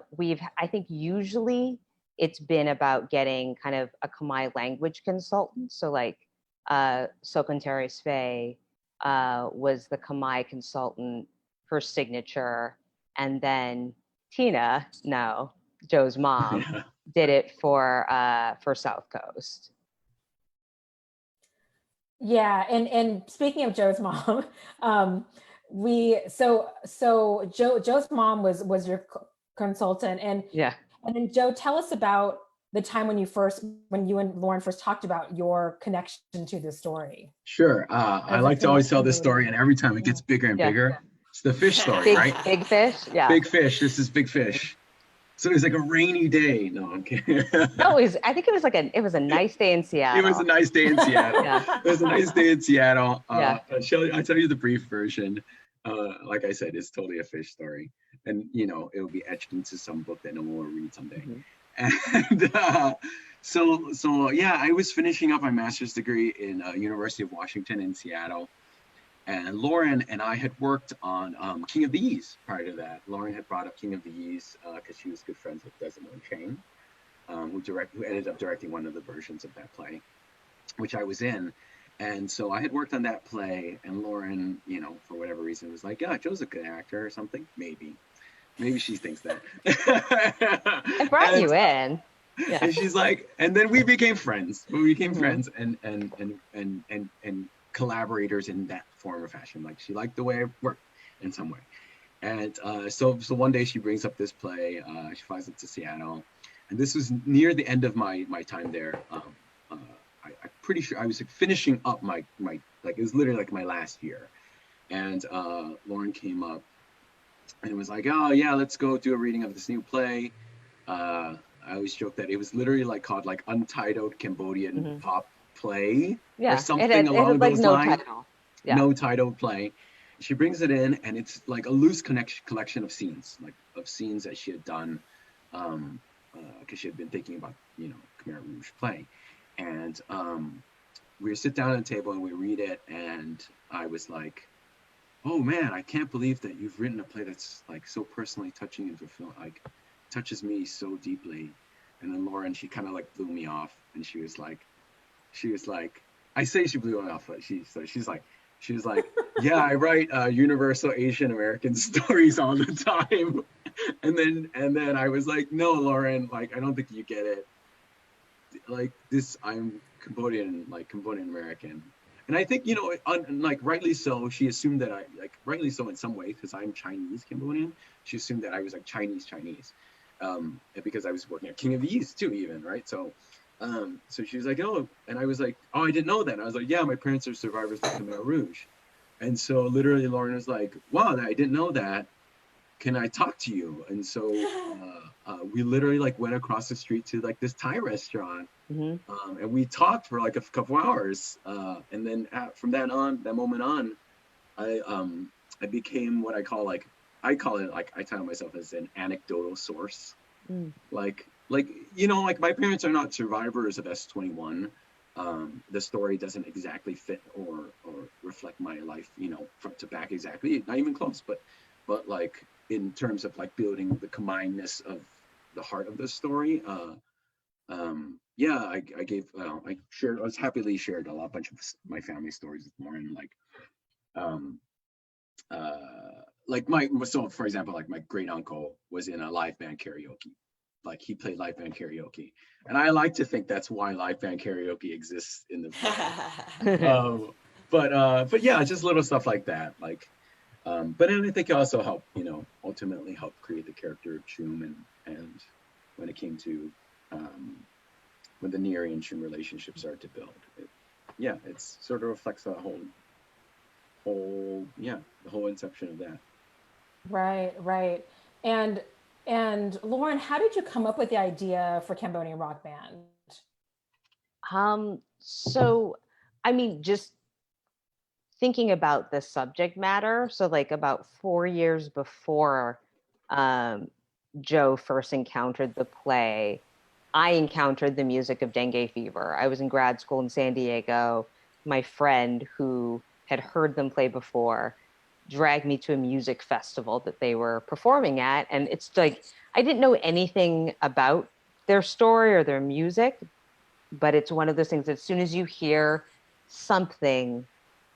[SPEAKER 2] think usually it's been about getting kind of a Khmer language consultant. So like Sokantari Sve was the Khmer consultant for Signature, and then Tina, Joe's mom, did it for South Coast.
[SPEAKER 3] Yeah, and speaking of Joe's mom, Joe's mom was your consultant, and then Joe, tell us about the time when you and Lauren first talked about your connection to the story.
[SPEAKER 1] Sure, I like to always tell this story, and every time it gets bigger and bigger. It's the fish story, right?
[SPEAKER 2] Big fish, yeah.
[SPEAKER 1] Big fish. This is Big Fish. So it was like a rainy day. No, I'm kidding.
[SPEAKER 2] No, I think it was a nice day in Seattle.
[SPEAKER 1] It was a nice day in Seattle.
[SPEAKER 2] Yeah.
[SPEAKER 1] It was a nice day in Seattle. I'll tell you the brief version. Like I said, it's totally a fish story, and you know it will be etched into some book that no one will read someday. And so yeah, I was finishing up my master's degree in University of Washington in Seattle. And Lauren and I had worked on King of the Yees prior to that. Lauren had brought up King of the Yees because she was good friends with Desmond Chang, who ended up directing one of the versions of that play, which I was in. And so I had worked on that play, and Lauren, you know, for whatever reason, was like, "Yeah, Joe's a good actor or something." Maybe she thinks that.
[SPEAKER 2] I brought you in. Yeah.
[SPEAKER 1] And she's like, and then we became friends. We became friends and collaborators in that form or fashion. Like she liked the way I worked in some way. And so one day she brings up this play. She flies up to Seattle, and this was near the end of my time there. I'm pretty sure I was like finishing up my like it was literally like my last year. And Lauren came up and was like, "Oh yeah, let's go do a reading of this new play." I always joke that it was literally like called like Untitled Cambodian Pop Play or something along those lines.
[SPEAKER 2] Title. Yeah.
[SPEAKER 1] No title play. she brings it in, and it's like a loose collection of scenes, like of scenes that she had done, because she had been thinking about, Khmer Rouge play. And we sit down at the table and we read it, and I was like, oh man, I can't believe that you've written a play that's like so personally touching and like touches me so deeply. And then Lauren, she kind of like blew me off, and she was like, I say she blew me off, but she was like, yeah, I write universal Asian American stories all the time. And then I was like, no, Lauren, like, I don't think you get it. Like this, I'm Cambodian American. And I think, like rightly so, she assumed that rightly so in some ways, because I'm Chinese Cambodian, she assumed that I was like Chinese, because I was working at King of the East too, even, right? So she was like, oh, and I was like, oh, I didn't know that. And I was like, yeah, my parents are survivors of Khmer Rouge. And so literally Lauren was like, wow, I didn't know that. Can I talk to you? And so we literally like went across the street to like this Thai restaurant, and we talked for like a couple hours. And then from that moment on, I became what I call like, I title myself as an anecdotal source. Like my parents are not survivors of S-21. The story doesn't exactly fit or reflect my life, front to back exactly, not even close, but like in terms of like building the combinedness of the heart of the story, I was happily shared a bunch of my family stories with Lauren, so for example, like my great uncle was in a live band karaoke. Like he played live band karaoke, and I like to think that's why live band karaoke exists in the but yeah, just little stuff like that. Like, but then I think it also helped, ultimately help create the character of Chum, and when it came to when the Neri and Chum relationship started to build, it sort of reflects the whole inception of that.
[SPEAKER 3] Right. And Lauren, how did you come up with the idea for Cambodian Rock Band?
[SPEAKER 2] So, I mean, just thinking about the subject matter. So like about 4 years before Joe first encountered the play, I encountered the music of dengue fever. I was in grad school in San Diego. My friend who had heard them play before dragged me to a music festival that they were performing at. And it's like, I didn't know anything about their story or their music, but it's one of those things, as soon as you hear something,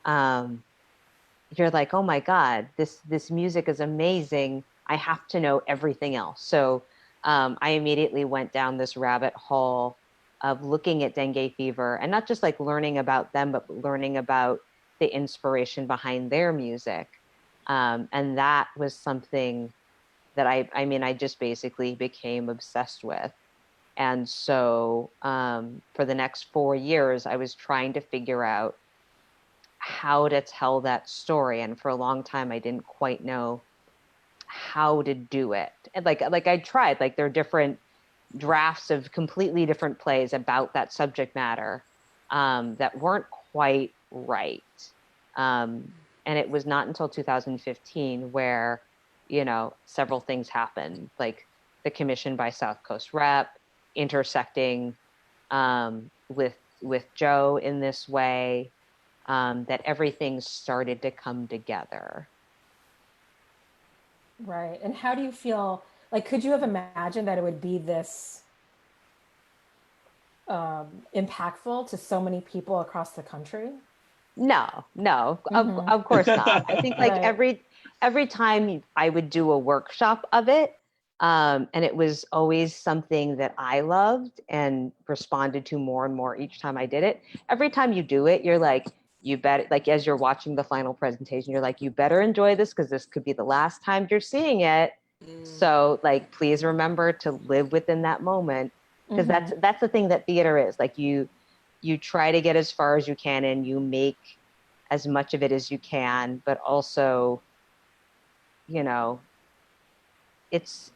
[SPEAKER 2] you're like, oh my God, this music is amazing. I have to know everything else. So I immediately went down this rabbit hole of looking at dengue fever, and not just like learning about them, but learning about the inspiration behind their music. And that was something that I just basically became obsessed with. And so for the next 4 years, I was trying to figure out how to tell that story. And for a long time, I didn't quite know how to do it. And like I tried, like there are different drafts of completely different plays about that subject matter that weren't quite right. And it was not until 2015 where, several things happened, like the commission by South Coast Rep, intersecting with Joe in this way, that everything started to come together.
[SPEAKER 3] Right. And how do you feel, like, could you have imagined that it would be this impactful to so many people across the country?
[SPEAKER 2] No, of course not. I think like every time I would do a workshop of it, and it was always something that I loved and responded to more and more each time I did it. Every time you do it, you're like, you better, like as you're watching the final presentation, you're like, you better enjoy this because this could be the last time you're seeing it. So like, please remember to live within that moment, because that's the thing that theater is. Like you try to get as far as you can and you make as much of it as you can, but also, it's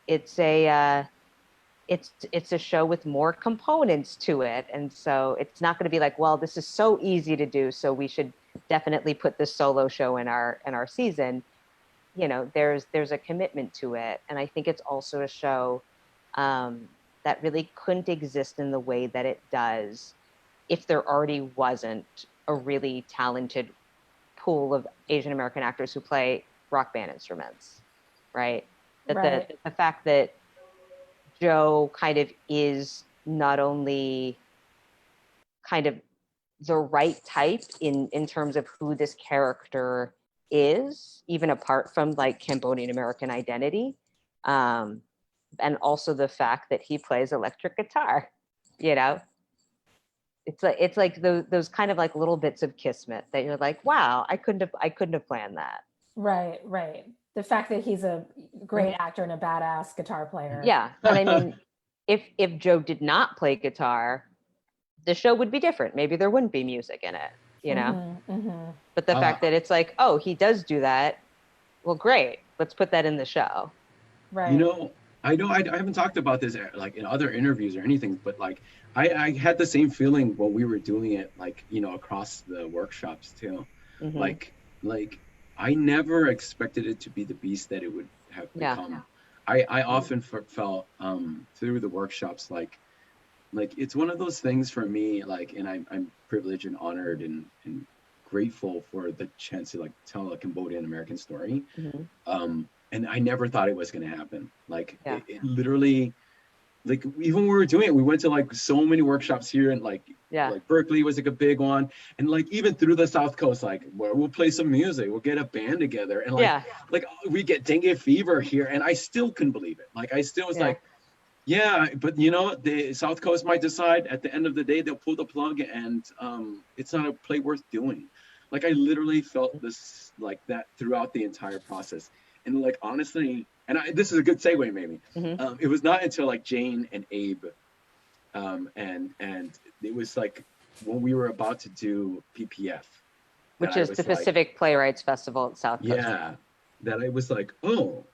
[SPEAKER 2] a show with more components to it. And so it's not going to be like, well, this is so easy to do, so we should definitely put this solo show in our season, you know, there's a commitment to it. And I think it's also a show that really couldn't exist in the way that it does if there already wasn't a really talented pool of Asian American actors who play rock band instruments, right? That the fact that Joe kind of is not only kind of the right type in terms of who this character is, even apart from like Cambodian American identity, and also the fact that he plays electric guitar, you know. It's like those kind of like little bits of kismet that you're like, wow, I couldn't have planned that.
[SPEAKER 3] Right. The fact that he's a great actor and a badass guitar player.
[SPEAKER 2] Yeah, and I mean, if Joe did not play guitar, the show would be different. Maybe there wouldn't be music in it, you know. But the fact that it's like, oh, he does do that, well, great, let's put that in the show.
[SPEAKER 3] Right.
[SPEAKER 1] You know, I haven't talked about this like in other interviews or anything, but like I had the same feeling when we were doing it, like, you know, across the workshops too. Like I never expected it to be the beast that it would have become. I often felt through the workshops like it's one of those things for me, like, and I'm privileged and honored and grateful for the chance to like tell a Cambodian American story. And I never thought it was going to happen. Like it literally, like even when we were doing it, we went to like so many workshops here, and like Berkeley was like a big one, and like even through the South Coast, like where we'll play some music, we'll get a band together, and like we get Dengue Fever here, and I still couldn't believe it. Like I still was like, yeah, but you know, the South Coast might decide at the end of the day they'll pull the plug, and it's not a play worth doing. Like I literally felt this like that throughout the entire process. And like honestly, and this is a good segue maybe. It was not until like Jane and Abe, and it was like when we were about to do PPF,
[SPEAKER 2] which is the Pacific Playwrights Festival at South Coast.
[SPEAKER 1] Yeah, that I was like, oh,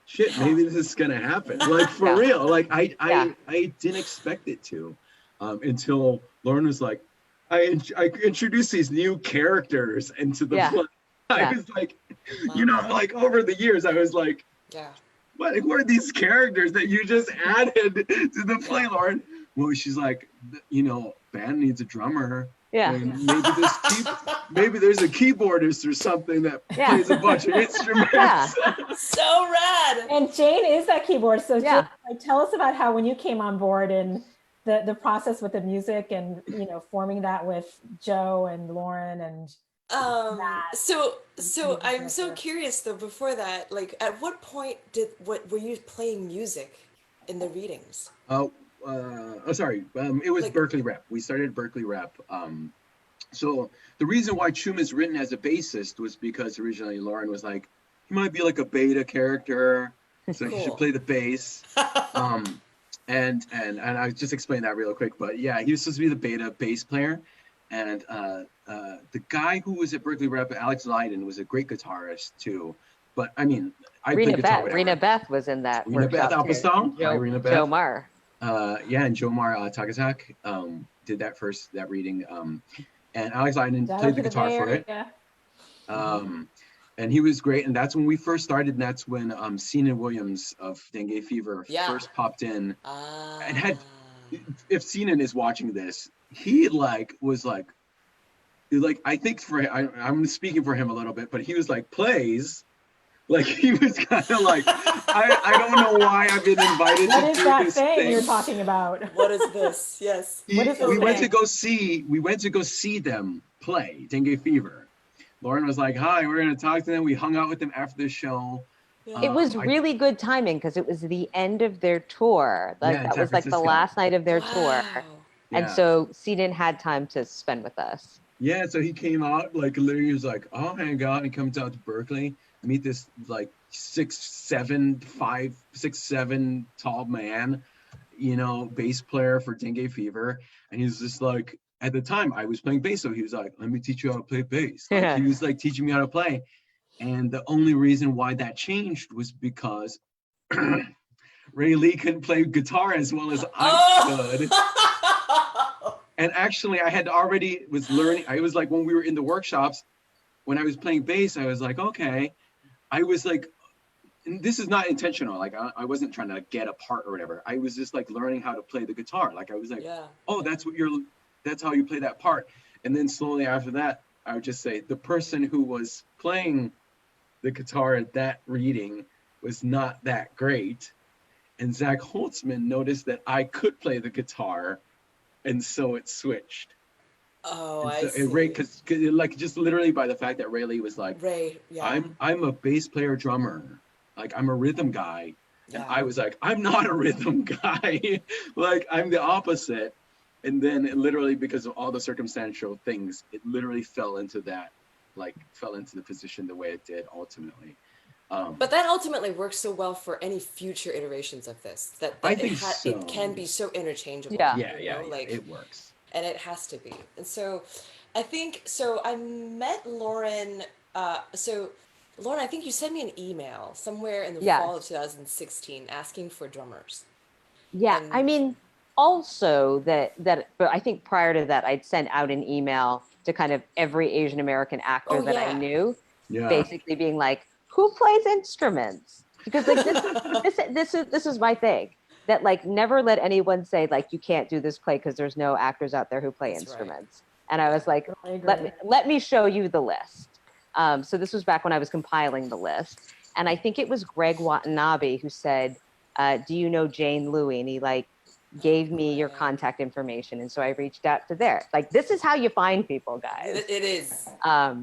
[SPEAKER 1] shit, maybe this is gonna happen. Like for real. Like I didn't expect it to, until Lauren was like, I introduced these new characters into the play. I was like, you know, like over the years, I was like, what are these characters that you just added to the play, Lauren? Well, she's like, you know, band needs a drummer. And maybe there's a keyboardist or something that plays a bunch of instruments.
[SPEAKER 4] So rad.
[SPEAKER 3] And Jane is that keyboard. So Jane, like, tell us about how when you came on board and the process with the music and, you know, forming that with Joe and Lauren and
[SPEAKER 4] so I'm so curious though, before that, like at what point were you playing music in the readings?
[SPEAKER 1] Sorry, it was like, Berkeley Rep. We started Berkeley Rep. So the reason why Chum is written as a bassist was because originally Lauren was like, he might be like a beta character, so he should play the bass. And I just explained that real quick, but yeah, he was supposed to be the beta bass player. And the guy who was at Berkeley Rep, Alex Lydon, was a great guitarist too. But I mean, I played guitar.
[SPEAKER 2] Rena Beth was in that.
[SPEAKER 1] Rena Beth Alpastone.
[SPEAKER 2] Joe Mar.
[SPEAKER 1] And Joe Mar Tagasak did that reading. And Alex Lydon played the guitar for it. And he was great. And that's when we first started. And that's when Sinan Williams of Dengue Fever first popped in. And had, if Sinan is watching this, he was like I think I'm speaking for him a little bit, but he was like, plays. Like he was kind of like, I don't know why I've been invited to do this thing.
[SPEAKER 3] What is that thing you're talking about?
[SPEAKER 4] What is this? Yes.
[SPEAKER 1] We went to go see them play Dengue Fever. Lauren was like, hi, we're going to talk to them. We hung out with them after the show.
[SPEAKER 2] It was really good timing because it was the end of their tour. Like that was like the last night of their tour. And so Cedin had time to spend with us.
[SPEAKER 1] Yeah, so he came out, like literally he was like, I'll hang out. And he comes out to Berkeley, meet this like 6'7" tall man, you know, bass player for Dengue Fever. And he's just like, at the time I was playing bass, so he was like, let me teach you how to play bass. Like, he was like teaching me how to play. And the only reason why that changed was because Ray Lee couldn't play guitar as well as I could. And actually, I had already was learning. I was like, when we were in the workshops, when I was playing bass, I was like, okay. I was like, and this is not intentional. Like I wasn't trying to get a part or whatever. I was just like learning how to play the guitar. Like I was like,
[SPEAKER 4] Yeah.
[SPEAKER 1] oh, that's how you play that part. And then slowly after that, I would just say the person who was playing the guitar at that reading was not that great. And Zach Holtzman noticed that I could play the guitar, and so it switched.
[SPEAKER 4] Oh,
[SPEAKER 1] And
[SPEAKER 4] I
[SPEAKER 1] so
[SPEAKER 4] see.
[SPEAKER 1] Ray, because like just literally by the fact that Ray Lee was like,
[SPEAKER 4] Ray, yeah.
[SPEAKER 1] I'm a bass player drummer, like I'm a rhythm guy, and
[SPEAKER 4] Yeah.
[SPEAKER 1] I was like, I'm not a rhythm guy, like I'm the opposite. And then it literally, because of all the circumstantial things, it literally fell into the position the way it did ultimately.
[SPEAKER 4] But that ultimately works so well for any future iterations of this, that
[SPEAKER 1] I
[SPEAKER 4] it
[SPEAKER 1] think so.
[SPEAKER 4] it can be so interchangeable.
[SPEAKER 2] Yeah.
[SPEAKER 1] Yeah,
[SPEAKER 4] like
[SPEAKER 1] it works.
[SPEAKER 4] and it has to be. And so I think so I met Lauren so Lauren, I think you sent me an email somewhere in the fall of
[SPEAKER 2] Yes.
[SPEAKER 4] 2016 asking for drummers.
[SPEAKER 2] Yeah.
[SPEAKER 4] And
[SPEAKER 2] I mean, also but I think prior to that, I'd sent out an email to kind of every Asian American actor
[SPEAKER 4] oh
[SPEAKER 2] that I
[SPEAKER 4] yeah.
[SPEAKER 2] knew,
[SPEAKER 1] Yeah.
[SPEAKER 2] basically being like, who plays instruments? Because like this is my thing. That like never let anyone say like you can't do this play because there's no actors out there who play
[SPEAKER 4] That's right.
[SPEAKER 2] instruments. And I was like,
[SPEAKER 3] I agree.
[SPEAKER 2] let me show you the list. So this was back when I was compiling the list, and I think it was Greg Watanabe who said, "Do you know Jane Louie?" And he like gave me your
[SPEAKER 4] Right.
[SPEAKER 2] contact information, and so I reached out to there. Like this is how you find people, guys.
[SPEAKER 4] It is. Yeah.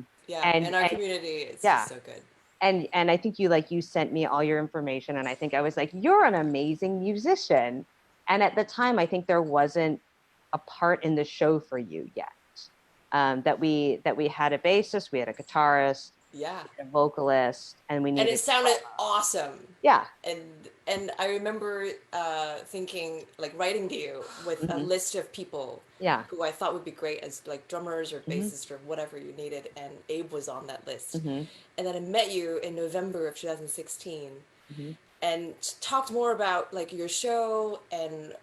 [SPEAKER 2] And
[SPEAKER 4] In our community, it's
[SPEAKER 2] yeah.
[SPEAKER 4] just so good.
[SPEAKER 2] And I think you sent me all your information, and I think I was like, you're an amazing musician. And at the time, I think there wasn't a part in the show for you yet. That we had a bassist, we had a guitarist,
[SPEAKER 4] Yeah.
[SPEAKER 2] a vocalist, and we needed.
[SPEAKER 4] And it sounded awesome.
[SPEAKER 2] Yeah.
[SPEAKER 4] And I remember thinking, like, writing to you with a list of people
[SPEAKER 2] Yeah.
[SPEAKER 4] who I thought would be great as like drummers or
[SPEAKER 2] Mm-hmm.
[SPEAKER 4] bassists or whatever you needed, and Abe was on that list.
[SPEAKER 2] Mm-hmm.
[SPEAKER 4] And then I met you in November of 2016
[SPEAKER 2] Mm-hmm.
[SPEAKER 4] and talked more about like your show and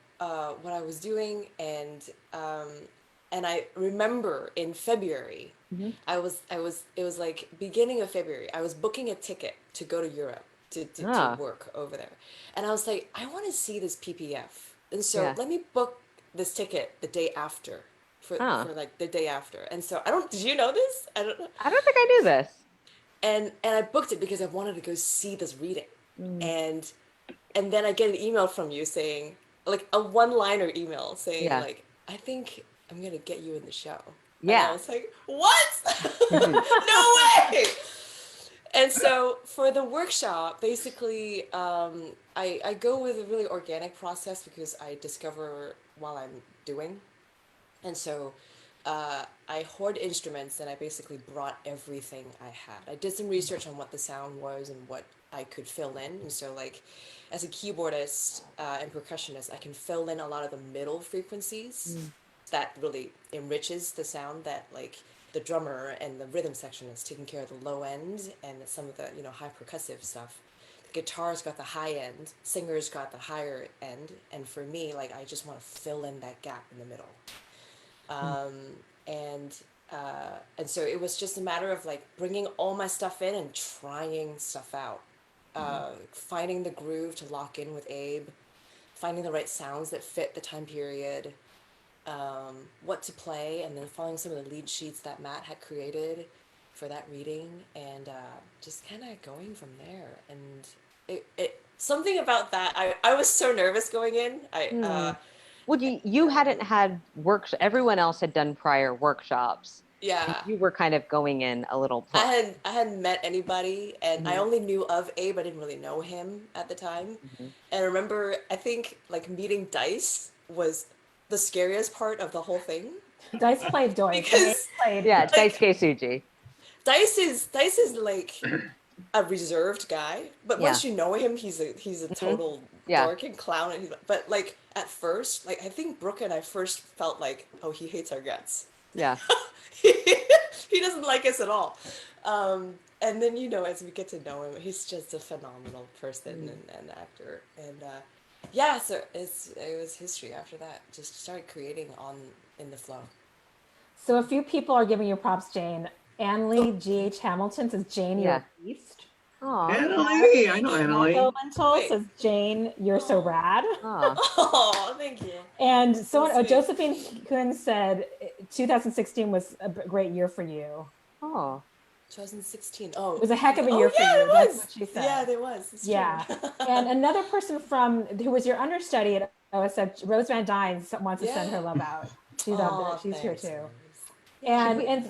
[SPEAKER 4] what I was doing, and I remember in February,
[SPEAKER 2] Mm-hmm.
[SPEAKER 4] it was like beginning of February, I was booking a ticket to go to Europe to work over there. And I was like, I want to see this PPF. And so
[SPEAKER 2] Yeah.
[SPEAKER 4] let me book this ticket the day after for like the day after. And so did you know this? I don't know.
[SPEAKER 2] I don't think I knew this.
[SPEAKER 4] And I booked it because I wanted to go see this reading.
[SPEAKER 2] Mm.
[SPEAKER 4] And then I get an email from you saying, like a one-liner email saying like, I think I'm gonna get you in the show.
[SPEAKER 2] Yeah.
[SPEAKER 4] And I was like, what? No way! And so for the workshop, basically, I go with a really organic process because I discover while I'm doing. And so I hoard instruments and I basically brought everything I had. I did some research on what the sound was and what I could fill in. And so like as a keyboardist and percussionist, I can fill in a lot of the middle frequencies that really enriches the sound that like the drummer and the rhythm section is taking care of the low end and some of the, high percussive stuff. The guitar's got the high end, singer's got the higher end. And for me, like, I just want to fill in that gap in the middle. And so it was just a matter of like bringing all my stuff in and trying stuff out, finding the groove to lock in with Abe, finding the right sounds that fit the time period, what to play, and then following some of the lead sheets that Matt had created for that reading, and just kind of going from there. And it something about that, I was so nervous going in.
[SPEAKER 2] Well, you hadn't had works. Everyone else had done prior workshops.
[SPEAKER 4] Yeah.
[SPEAKER 2] You were kind of going in a little.
[SPEAKER 4] I hadn't met anybody, and I only knew of Abe. I didn't really know him at the time. And I remember, I think like meeting Dice was the scariest part of the whole thing.
[SPEAKER 3] Dice played Doink.
[SPEAKER 4] Because
[SPEAKER 2] Daisuke Tsuji.
[SPEAKER 4] Dice is like a reserved guy, but once you know him, he's a total dork and clown. And but like at first, like I think Brooke and I first felt like, oh, he hates our guts.
[SPEAKER 2] Yeah.
[SPEAKER 4] He doesn't like us at all. And then as we get to know him, he's just a phenomenal person and actor. And so it was history after that. Just started creating in the flow.
[SPEAKER 3] So a few people are giving you props, Jane. Annalie G.H. Hamilton says, Jane, you're a beast.
[SPEAKER 5] Annalie, I know Annalie.
[SPEAKER 3] Marco Lentil says, Jane, you're so rad.
[SPEAKER 4] Oh, thank you.
[SPEAKER 3] And someone,
[SPEAKER 4] sweet.
[SPEAKER 3] Josephine Kuhn said 2016 was a great year for you.
[SPEAKER 4] 2016. Oh,
[SPEAKER 3] it was a heck of a year for
[SPEAKER 4] yeah,
[SPEAKER 3] you.
[SPEAKER 4] it was.
[SPEAKER 3] That's what she said.
[SPEAKER 4] Yeah, there was. It's
[SPEAKER 3] yeah.
[SPEAKER 4] True.
[SPEAKER 3] And another person who was your understudy at OSF, Rose Van Dyne, wants to send her love out. She's out there. She's here too. And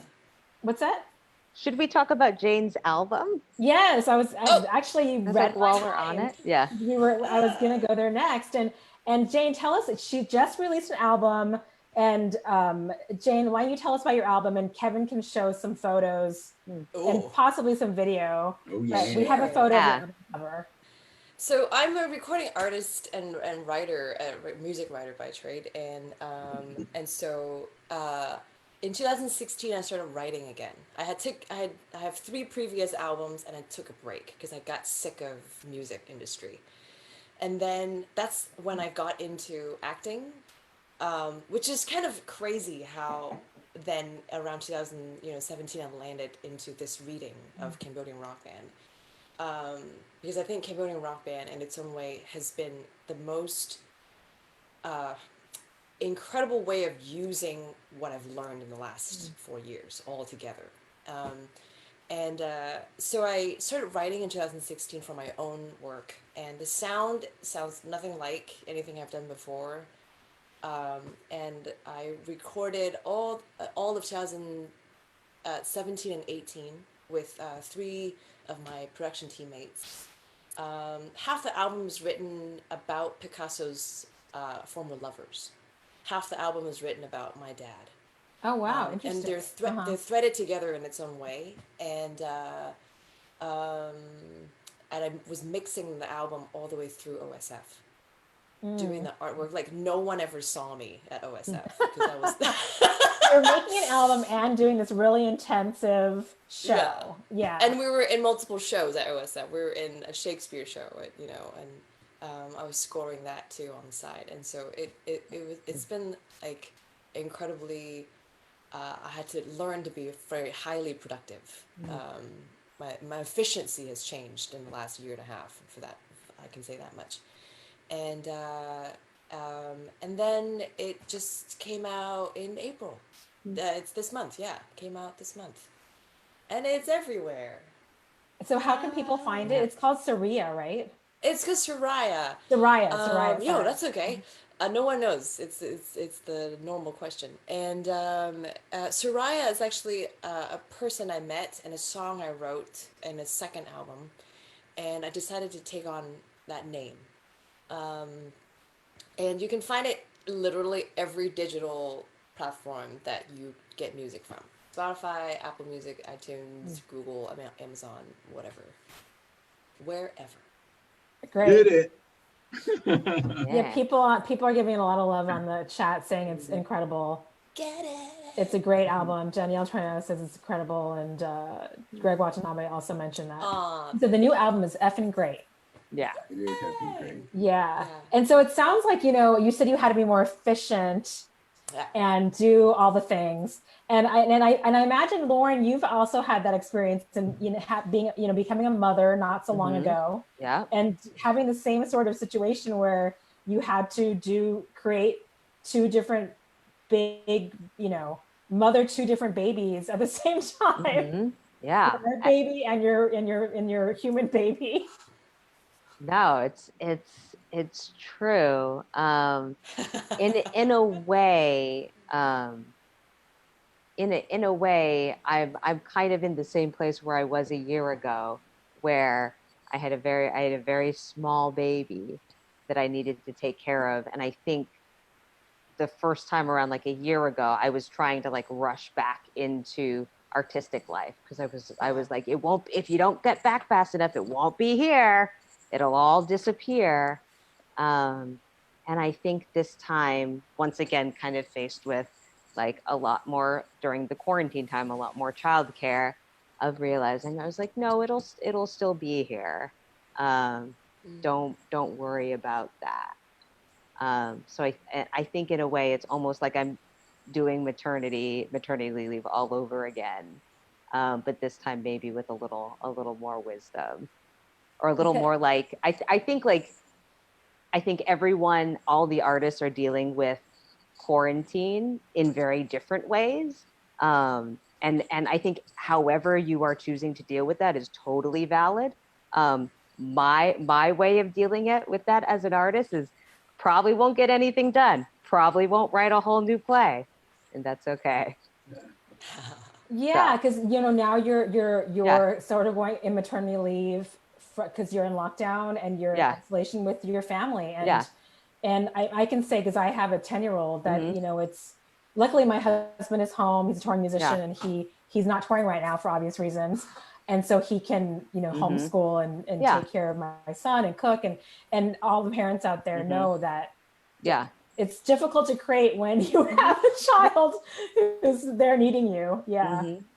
[SPEAKER 3] what's that?
[SPEAKER 2] Should we talk about Jane's album?
[SPEAKER 3] Yes, I actually read
[SPEAKER 2] while we're on it. Yeah,
[SPEAKER 3] I was gonna go there next, and Jane, tell us. She just released an album, and Jane, why don't you tell us about your album? And Kevin can show some photos and possibly some video.
[SPEAKER 1] Oh yeah,
[SPEAKER 3] we have a photo of the cover.
[SPEAKER 4] So I'm a recording artist and writer, music writer by trade, and so. In 2016, I started writing again. I have 3 previous albums, and I took a break because I got sick of music industry. And then that's when I got into acting, which is kind of crazy how then around 2017 I landed into this reading of Cambodian Rock Band. Because I think Cambodian Rock Band in its own way has been the most incredible way of using what I've learned in the last 4 years all together. So I started writing in 2016 for my own work, and the sound sounds nothing like anything I've done before. And I recorded all of 2017 and 18 with 3 of my production teammates. Half the album is written about Picasso's former lovers. Half the album is written about my dad.
[SPEAKER 3] Oh wow, interesting.
[SPEAKER 4] And they're threaded together in its own way. And I was mixing the album all the way through OSF, doing the artwork. Like no one ever saw me at OSF because I was.
[SPEAKER 3] You're making an album and doing this really intensive show. Yeah.
[SPEAKER 4] And we were in multiple shows at OSF. We were in a Shakespeare show, and I was scoring that too on the side. And so it's been like incredibly. I had to learn to be very highly productive. My efficiency has changed in the last year and a half. For that, I can say that much. And then it just came out in April. It's this month, came out this month, and it's everywhere.
[SPEAKER 3] So how can people find it? It's called Saria, right?
[SPEAKER 4] It's called Soraya.
[SPEAKER 3] Soraya.
[SPEAKER 4] No, that's okay. No one knows. It's the normal question. And Soraya is actually a person I met and a song I wrote in a second album, and I decided to take on that name. And you can find it literally every digital platform that you get music from. Spotify, Apple Music, iTunes, Google, Amazon, whatever. Wherever.
[SPEAKER 3] Great.
[SPEAKER 5] Did it.
[SPEAKER 3] Yeah, people are giving it a lot of love on the chat, saying it's incredible.
[SPEAKER 4] Get it.
[SPEAKER 3] It's a great album. Danielle Trina says it's incredible, and Greg Watanabe also mentioned that. So the new album is effing great.
[SPEAKER 2] Yeah.
[SPEAKER 1] It is effing great.
[SPEAKER 3] Yeah. And so it sounds like, you said you had to be more efficient and do all the things. And I imagine, Lauren, you've also had that experience in becoming a mother not so long ago.
[SPEAKER 2] Yeah.
[SPEAKER 3] And having the same sort of situation where you had to create 2 different big, mother 2 different babies at the same time.
[SPEAKER 2] Yeah.
[SPEAKER 3] Your baby and your human baby.
[SPEAKER 2] No, it's true. In a way, I'm kind of in the same place where I was a year ago, where I had a very small baby that I needed to take care of, and I think the first time around, like a year ago, I was trying to like rush back into artistic life because I was like, it won't, if you don't get back fast enough, it won't be here. It'll all disappear. And I think this time, once again, kind of faced with like a lot more during the quarantine time, a lot more childcare, of realizing I was like, no, it'll still be here. Don't worry about that. So I think in a way it's almost like I'm doing maternity leave all over again, but this time maybe with a little more wisdom, or a little more like I think everyone, all the artists are dealing with quarantine in very different ways. And I think however you are choosing to deal with that is totally valid. My way of dealing with that as an artist is probably won't get anything done, probably won't write a whole new play, and that's okay.
[SPEAKER 3] Yeah, because now you're sort of going in maternity leave because you're in lockdown and you're in isolation with your family, and I can say, because I have a 10-year-old, that it's luckily my husband is home. He's a touring musician, and he's not touring right now for obvious reasons, and so he can homeschool and take care of my son and cook, and all the parents out there know that it's difficult to create when you have a child who's there needing you.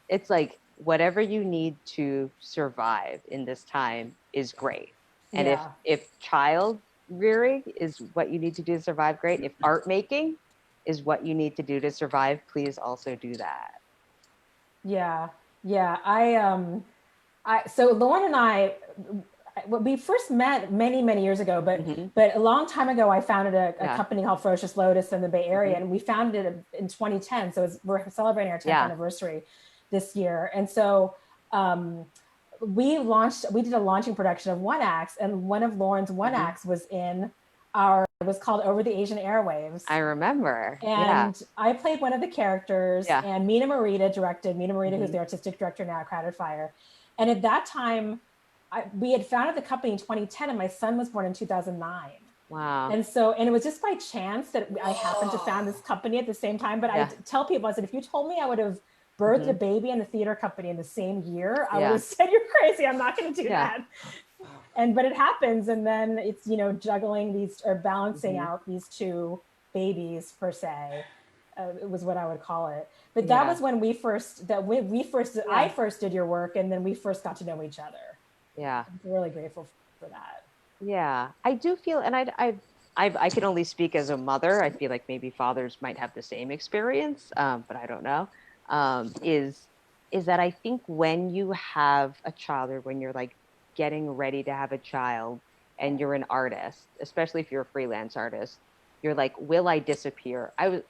[SPEAKER 2] It's like whatever you need to survive in this time is great, and if child rearing is what you need to do to survive, great. If art making is what you need to do to survive, please also do that.
[SPEAKER 3] So Lauren and I, we first met many years ago, but a long time ago I founded a company called Ferocious Lotus in the Bay Area, and we founded it in 2010. So we're celebrating our 10th anniversary this year, and so we did a launching production of One Acts, and one of Lauren's One Acts was it was called Over the Asian Airwaves.
[SPEAKER 2] I remember.
[SPEAKER 3] And I played one of the characters, and Mina Morita directed. Mina Morita, who's the artistic director now at Crowded Fire. And at that time, we had founded the company in 2010, and my son was born in 2009.
[SPEAKER 2] Wow.
[SPEAKER 3] And it was just by chance that I happened to found this company at the same time. But I tell people, I said, if you told me I would have birthed a baby in the theater company in the same year, I would have said, you're crazy. I'm not going to do that. But it happens. And then it's, juggling these or balancing out these two babies per se. It was what I would call it. But that was when I first did your work, and then we first got to know each other.
[SPEAKER 2] Yeah.
[SPEAKER 3] I'm really grateful for that.
[SPEAKER 2] Yeah, I do feel, and I can only speak as a mother. I feel like maybe fathers might have the same experience, but I don't know. Is that I think when you have a child, or when you're like getting ready to have a child, and you're an artist, especially if you're a freelance artist, you're like, will I disappear? I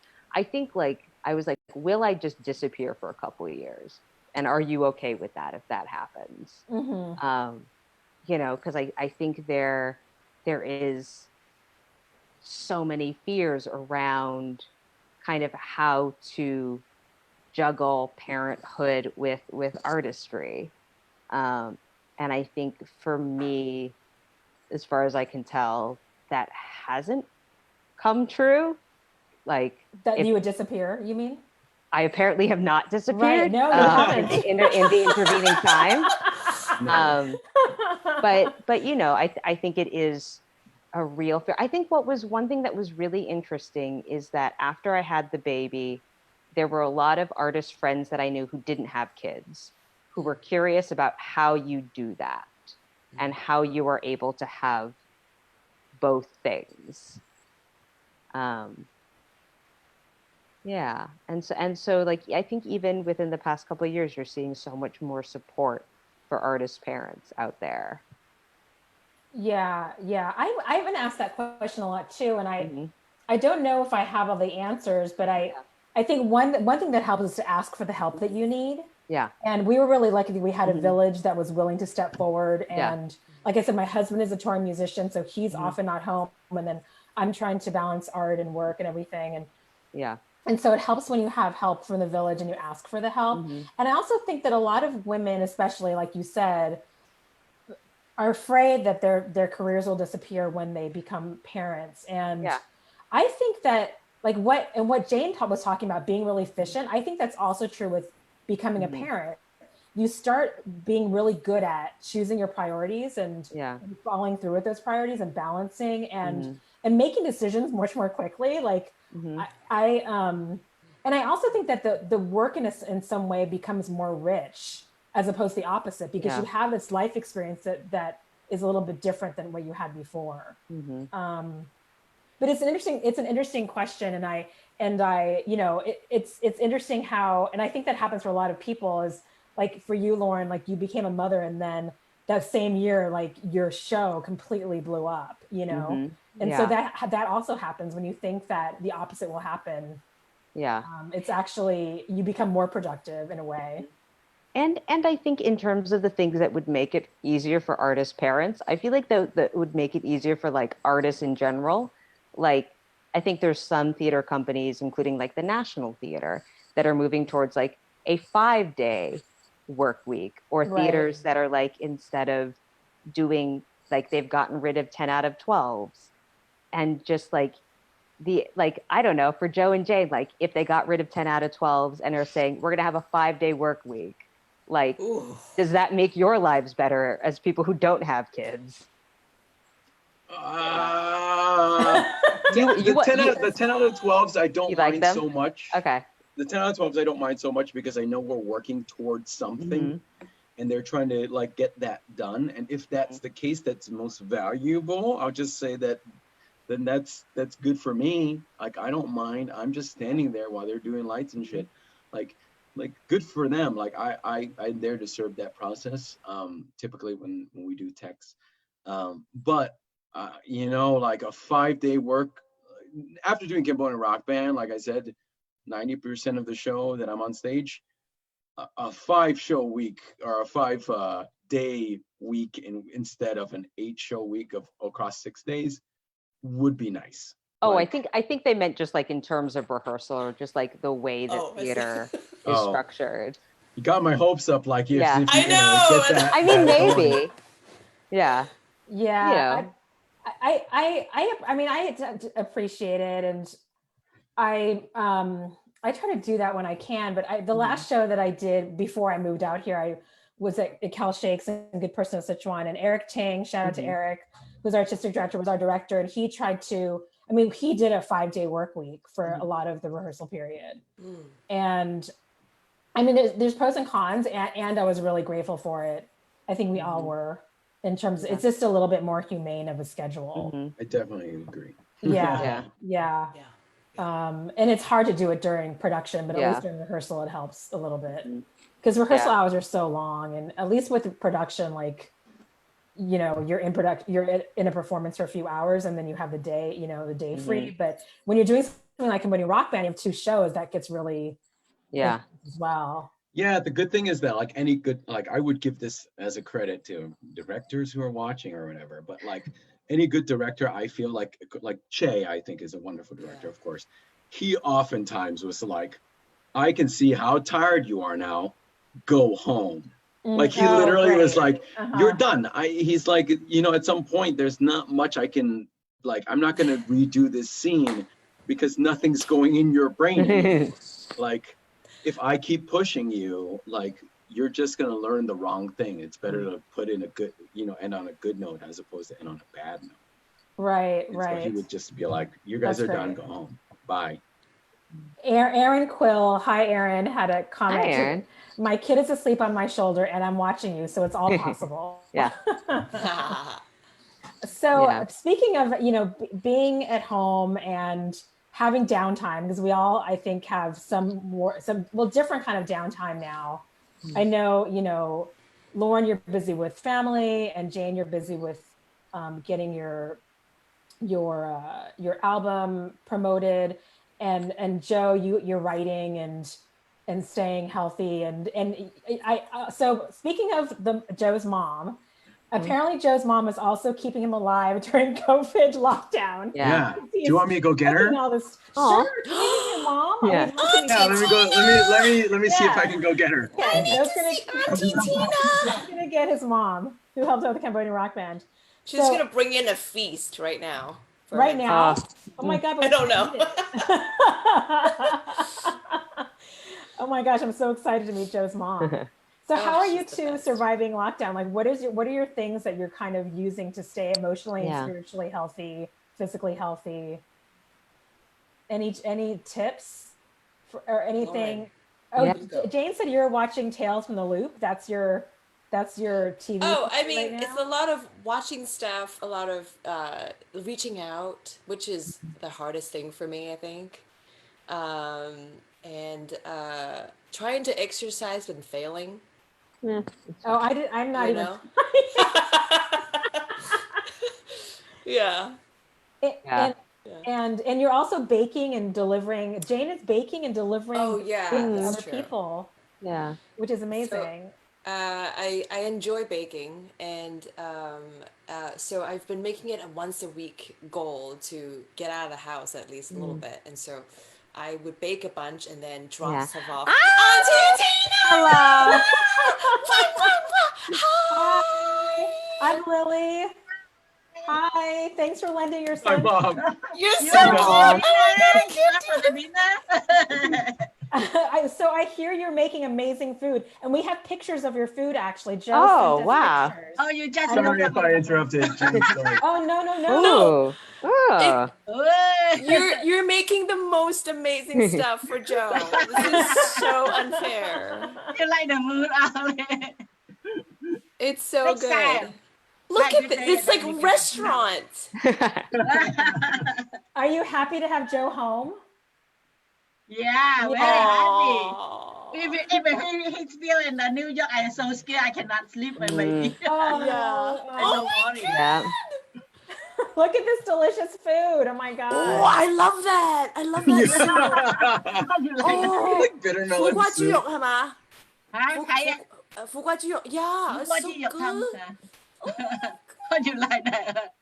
[SPEAKER 2] was like, will I just disappear for a couple of years? And are you okay with that if that happens? Because I think there is so many fears around kind of how to juggle parenthood with artistry. And I think for me, as far as I can tell, that hasn't come true. Like
[SPEAKER 3] that you would disappear, you mean?
[SPEAKER 2] I apparently have not disappeared.
[SPEAKER 3] Right. No, you haven't.
[SPEAKER 2] In the intervening time. But I think it is a real fear. I think one thing that was really interesting is that after I had the baby, there were a lot of artist friends that I knew who didn't have kids, who were curious about how you do that and how you are able to have both things. And so like, I think even within the past couple of years, you're seeing so much more support for artist parents out there.
[SPEAKER 3] Yeah. I've been asked that question a lot too. And I don't know if I have all the answers, but I think one thing that helps is to ask for the help that you need.
[SPEAKER 2] Yeah.
[SPEAKER 3] And we were really lucky that we had a village that was willing to step forward. And like I said, my husband is a touring musician, so he's often not home. And then I'm trying to balance art and work and everything. And so it helps when you have help from the village and you ask for the help. And I also think that a lot of women, especially like you said, are afraid that their careers will disappear when they become parents. And I think that like what Jane was talking about, being really efficient, I think that's also true with becoming a parent. You start being really good at choosing your priorities and following through with those priorities and balancing and making decisions much more quickly. Like and I also think that the work in some way becomes more rich as opposed to the opposite, because you have this life experience that is a little bit different than what you had before. but it's an interesting question. And I, you know, it's interesting how, and I think that happens for a lot of people is like for you, Lauren, like you became a mother and then that same year, like your show completely blew up, you know? And so that also happens when you think that the opposite will happen.
[SPEAKER 2] Yeah.
[SPEAKER 3] It's actually, you become more productive in a way.
[SPEAKER 2] And I think in terms of the things that would make it easier for artist parents, I feel like that would make it easier for like artists in general. Like, I think there's some theater companies, including like the National Theater, that are moving towards like a 5-day work week, or theaters that are like, instead of doing like, they've gotten rid of 10 out of 12s, and just like I don't know, for Joe and Jane, like if they got rid of 10 out of 12s and are saying we're gonna have a 5-day work week, like, does that make your lives better as people who don't have kids?
[SPEAKER 5] The 10 out of 12s, I don't mind so much.
[SPEAKER 2] Okay.
[SPEAKER 5] The 10 out of 12s, I don't mind so much because I know we're working towards something and they're trying to like get that done. And if that's the case, that's most valuable. I'll just say that then that's good for me. Like, I don't mind. I'm just standing there while they're doing lights and shit. Like good for them. Like I'm there to serve that process. Typically when we do text. But you know, like a 5-day work after doing Cambodian Rock Band, like I said, 90% of the show that I'm on stage, a 5-show week or a 5-day week instead of an 8-show week of across 6 days would be nice.
[SPEAKER 2] Oh, like, I think they meant just like in terms of rehearsal, or just like the way that theater is structured.
[SPEAKER 5] You got my hopes up, like if
[SPEAKER 4] I know.
[SPEAKER 5] Get that,
[SPEAKER 2] I mean, maybe.
[SPEAKER 5] Going.
[SPEAKER 3] Yeah.
[SPEAKER 2] You know.
[SPEAKER 3] I mean, I appreciate it, and I try to do that when I can. But the last show that I did before I moved out here, I was at Cal Shakes and Good Person of Sichuan, and Eric Tang, shout out to Eric, who's our artistic director, was our director, and he tried to. I mean, he did a 5-day work week for a lot of the rehearsal period, and I mean, there's pros and cons, and I was really grateful for it. I think we all were. In terms of, it's just a little bit more humane of a schedule.
[SPEAKER 5] I definitely agree.
[SPEAKER 3] Yeah. And it's hard to do it during production, but at least during rehearsal, it helps a little bit. Because rehearsal hours are so long, and at least with production, like, you know, you're in a performance for a few hours, and then you have the day, you know, the day free. But when you're doing something like Cambodian Rock Band, you have 2 shows, that gets really as well.
[SPEAKER 5] Yeah, the good thing is that like any good, like I would give this as a credit to directors who are watching or whatever, but like any good director, I feel like Che, I think is a wonderful director, of course. He oftentimes was like, I can see how tired you are now, go home. Like he literally was like, you're done. He's like, you know, at some point there's not much I can, like, I'm not going to redo this scene because nothing's going in your brain anymore. Like, if I keep pushing you, like, you're just going to learn the wrong thing. It's better to put in a good, you know, end on a good note as opposed to end on a bad note.
[SPEAKER 3] Right.
[SPEAKER 5] So he would just be like, you guys are done, go home. Bye.
[SPEAKER 3] Aaron Quill, hi Aaron, had a comment.
[SPEAKER 2] Hi, Aaron.
[SPEAKER 3] My kid is asleep on my shoulder and I'm watching you, so it's all possible. So speaking of, you know, being at home and having downtime, because we all, I think, have some different kind of downtime now. I know, you know, Lauren, you're busy with family, and Jane, you're busy with getting your album promoted, and Joe, you're writing and staying healthy, and so speaking of Joe's mom. Apparently, Joe's mom is also keeping him alive during COVID lockdown.
[SPEAKER 5] Yeah. Do you want me to go get her?
[SPEAKER 3] All this. Sure. Can you get your mom?
[SPEAKER 2] Yeah.
[SPEAKER 5] Let me go. Let me see if I can go get her.
[SPEAKER 3] Okay. Joe's gonna get his mom, who helps out with the Cambodian Rock Band.
[SPEAKER 4] She's gonna bring in a feast right now.
[SPEAKER 3] Right now. Oh my God!
[SPEAKER 4] I don't know.
[SPEAKER 3] Oh my gosh! I'm so excited to meet Joe's mom. So how are you two surviving lockdown? Like, what are your things that you're kind of using to stay emotionally and spiritually healthy, physically healthy? Any tips or anything? Lauren. Oh, Jane said you're watching Tales from the Loop. That's your That's your TV.
[SPEAKER 4] Oh, I
[SPEAKER 3] right
[SPEAKER 4] mean,
[SPEAKER 3] now?
[SPEAKER 4] it's a lot of watching stuff, a lot of reaching out, which is the hardest thing for me, I think. And trying to exercise and failing,
[SPEAKER 2] Yeah.
[SPEAKER 3] Oh, I'm not
[SPEAKER 4] you
[SPEAKER 3] even.
[SPEAKER 4] know? Yeah.
[SPEAKER 2] Yeah.
[SPEAKER 3] And you're also baking and delivering. Jane is baking and delivering
[SPEAKER 4] Oh,
[SPEAKER 3] food
[SPEAKER 4] yeah,
[SPEAKER 3] to
[SPEAKER 4] that's
[SPEAKER 3] other
[SPEAKER 4] true.
[SPEAKER 3] people,
[SPEAKER 2] Yeah.
[SPEAKER 3] which is amazing.
[SPEAKER 4] I enjoy baking, and so I've been making it a once a week goal to get out of the house at least a little bit, and so I would bake a bunch and then drop
[SPEAKER 2] Yeah.
[SPEAKER 4] stuff off.
[SPEAKER 2] Ah!
[SPEAKER 4] Auntie Tina!
[SPEAKER 2] Hello.
[SPEAKER 3] Hi, I'm Lily. Hi, thanks for lending your
[SPEAKER 5] My
[SPEAKER 3] son.
[SPEAKER 5] mom.
[SPEAKER 4] You're so
[SPEAKER 2] Aw.
[SPEAKER 4] cute! Oh my god,
[SPEAKER 3] So I hear you're making amazing food, and we have pictures of your food. Actually, Joe
[SPEAKER 2] Oh,
[SPEAKER 3] sent us
[SPEAKER 2] wow.
[SPEAKER 3] pictures.
[SPEAKER 6] Oh, you just
[SPEAKER 5] Sorry if I interrupted. Jane, sorry.
[SPEAKER 3] Oh no.
[SPEAKER 2] Ooh. Oh.
[SPEAKER 4] You're making the most amazing stuff for Joe. This is so unfair.
[SPEAKER 6] You like the mood out.
[SPEAKER 4] It's so
[SPEAKER 6] Next
[SPEAKER 4] good.
[SPEAKER 6] time.
[SPEAKER 4] Look
[SPEAKER 6] Like
[SPEAKER 4] at
[SPEAKER 6] you
[SPEAKER 4] this.
[SPEAKER 6] say,
[SPEAKER 4] It's like
[SPEAKER 6] then you can-
[SPEAKER 4] restaurant.
[SPEAKER 3] Are you happy to have Joe home?
[SPEAKER 6] Yeah, very
[SPEAKER 4] Aw.
[SPEAKER 6] happy. If he's still in New York, I'm so scared I cannot sleep my baby.
[SPEAKER 3] Oh,
[SPEAKER 4] Yeah.
[SPEAKER 6] I'm so worried.
[SPEAKER 2] Yeah.
[SPEAKER 3] Look at this delicious food. Oh my god.
[SPEAKER 4] Oh, I love that. I love that soup.
[SPEAKER 6] How you like
[SPEAKER 4] Oh,
[SPEAKER 5] Like bitter melon
[SPEAKER 4] 苦瓜鸡
[SPEAKER 5] soup.
[SPEAKER 4] 肉係嘛？
[SPEAKER 6] Huh? Thai
[SPEAKER 4] 苦瓜雞肉 Yeah, it's
[SPEAKER 6] What
[SPEAKER 4] so
[SPEAKER 6] did you come?
[SPEAKER 4] good.
[SPEAKER 6] How you like that?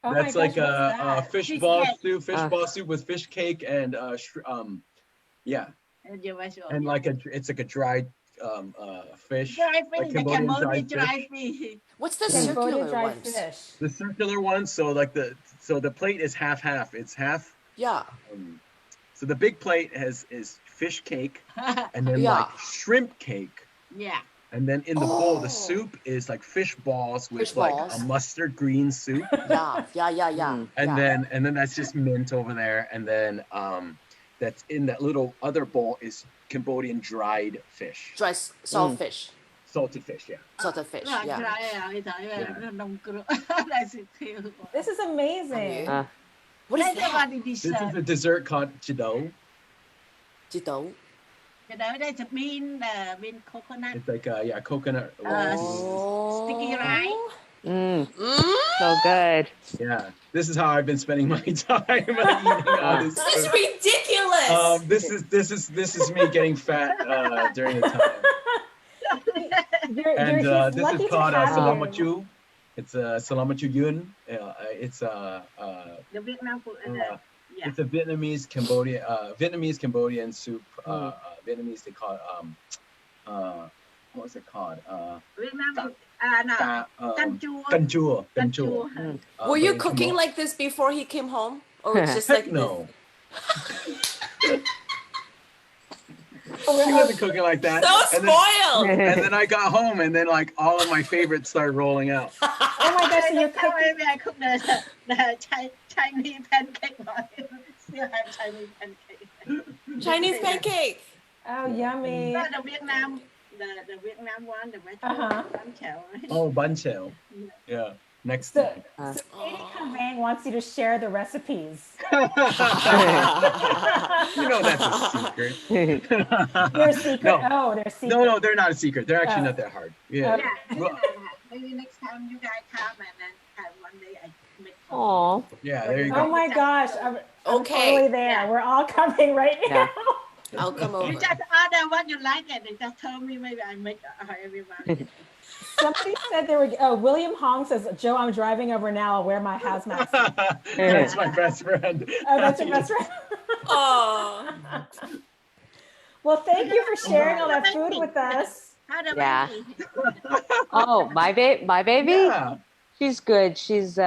[SPEAKER 3] Oh my
[SPEAKER 5] That's
[SPEAKER 3] gosh,
[SPEAKER 5] like
[SPEAKER 3] what's
[SPEAKER 5] a
[SPEAKER 3] that?
[SPEAKER 5] fish
[SPEAKER 6] Fish
[SPEAKER 5] ball
[SPEAKER 6] cake.
[SPEAKER 5] soup, fish ball soup with fish cake and yeah, and like it's like a dried fish.
[SPEAKER 6] Dry
[SPEAKER 5] like
[SPEAKER 6] fish, the
[SPEAKER 5] Cambodian
[SPEAKER 6] Cambodia
[SPEAKER 5] dried
[SPEAKER 6] dry fish.
[SPEAKER 4] What's the
[SPEAKER 3] Cambodia
[SPEAKER 4] circular
[SPEAKER 3] dried
[SPEAKER 4] ones?
[SPEAKER 3] fish.
[SPEAKER 5] The circular one, so like the plate is half. It's half.
[SPEAKER 4] Yeah.
[SPEAKER 5] So the big plate is fish cake and then
[SPEAKER 4] Yeah.
[SPEAKER 5] like shrimp cake.
[SPEAKER 6] Yeah.
[SPEAKER 5] And then in the bowl,
[SPEAKER 4] Oh.
[SPEAKER 5] the soup is like fish balls with
[SPEAKER 4] Fish
[SPEAKER 5] like
[SPEAKER 4] balls.
[SPEAKER 5] a mustard green soup.
[SPEAKER 4] Yeah.
[SPEAKER 5] And then that's just mint over there. And then that's in that little other bowl is Cambodian dried fish.
[SPEAKER 4] dry salt fish,
[SPEAKER 5] Salted fish, yeah.
[SPEAKER 4] salted fish.
[SPEAKER 6] Right,
[SPEAKER 4] Yeah.
[SPEAKER 6] right, That's cute.
[SPEAKER 3] This is amazing.
[SPEAKER 4] What is
[SPEAKER 6] That's
[SPEAKER 4] that?
[SPEAKER 6] about the
[SPEAKER 5] This is
[SPEAKER 6] dessert.
[SPEAKER 5] a dessert called chidou.
[SPEAKER 4] Jidou.
[SPEAKER 6] That's a bean coconut.
[SPEAKER 5] It's like coconut.
[SPEAKER 6] Sticky rice.
[SPEAKER 2] So good.
[SPEAKER 5] Yeah, this is how I've been spending my time eating all this
[SPEAKER 4] This is
[SPEAKER 5] food.
[SPEAKER 4] ridiculous.
[SPEAKER 5] This is me getting fat during the time. And
[SPEAKER 3] He's
[SPEAKER 5] this
[SPEAKER 3] lucky
[SPEAKER 5] is
[SPEAKER 3] to
[SPEAKER 5] called
[SPEAKER 3] have you.
[SPEAKER 5] salamachu. It's salamachu yun. It's
[SPEAKER 6] The Vietnam food. Yeah.
[SPEAKER 5] it's a Vietnamese Cambodian soup. Vietnamese they call it what was it called?
[SPEAKER 6] Vietnam. Canh chua.
[SPEAKER 5] Canh chua.
[SPEAKER 6] Canh chua.
[SPEAKER 4] Were you cooking like this before he came home, or it's just like
[SPEAKER 5] Heck no.
[SPEAKER 3] Oh,
[SPEAKER 5] She wasn't cooking like that.
[SPEAKER 4] so spoiled?
[SPEAKER 5] And then I got home, and then like all of my favorites started rolling out.
[SPEAKER 3] Oh my gosh, so you're cooking.
[SPEAKER 6] Maybe I cook the Chinese pancake. Still have Chinese pancake.
[SPEAKER 4] Chinese pancake.
[SPEAKER 3] Oh, yummy.
[SPEAKER 6] Not the Vietnam, the Vietnam one, the vegetable bánh xèo.
[SPEAKER 5] Oh, bánh xèo. Yeah. Next
[SPEAKER 3] So,
[SPEAKER 5] time.
[SPEAKER 3] so Katie Convang wants you to share the recipes.
[SPEAKER 5] You know that's a secret.
[SPEAKER 3] They're secret.
[SPEAKER 5] No.
[SPEAKER 3] Oh, they're secret.
[SPEAKER 5] No, they're not a secret. They're actually
[SPEAKER 3] Oh.
[SPEAKER 5] not that hard. Yeah.
[SPEAKER 6] Yeah.
[SPEAKER 5] Well,
[SPEAKER 6] Maybe next time you guys come and then have one day I make.
[SPEAKER 2] Aw.
[SPEAKER 5] yeah, there you
[SPEAKER 3] Oh
[SPEAKER 5] go.
[SPEAKER 3] my gosh. I'm
[SPEAKER 4] Okay.
[SPEAKER 3] totally there.
[SPEAKER 6] Yeah.
[SPEAKER 3] We're all coming right now.
[SPEAKER 4] I'll come over.
[SPEAKER 6] You just order what you like and you just tell me, maybe I make everyone.
[SPEAKER 3] Somebody said there were. Oh, William Hong says, Joe, I'm driving over now. I'll wear my hazmat suit.
[SPEAKER 5] That's my best friend.
[SPEAKER 3] Oh, that's your best friend.
[SPEAKER 4] Oh.
[SPEAKER 3] Well, thank you for sharing all that food with us.
[SPEAKER 6] How the
[SPEAKER 2] Yeah.
[SPEAKER 6] baby?
[SPEAKER 2] Oh, my baby?
[SPEAKER 5] Yeah.
[SPEAKER 2] She's good. She's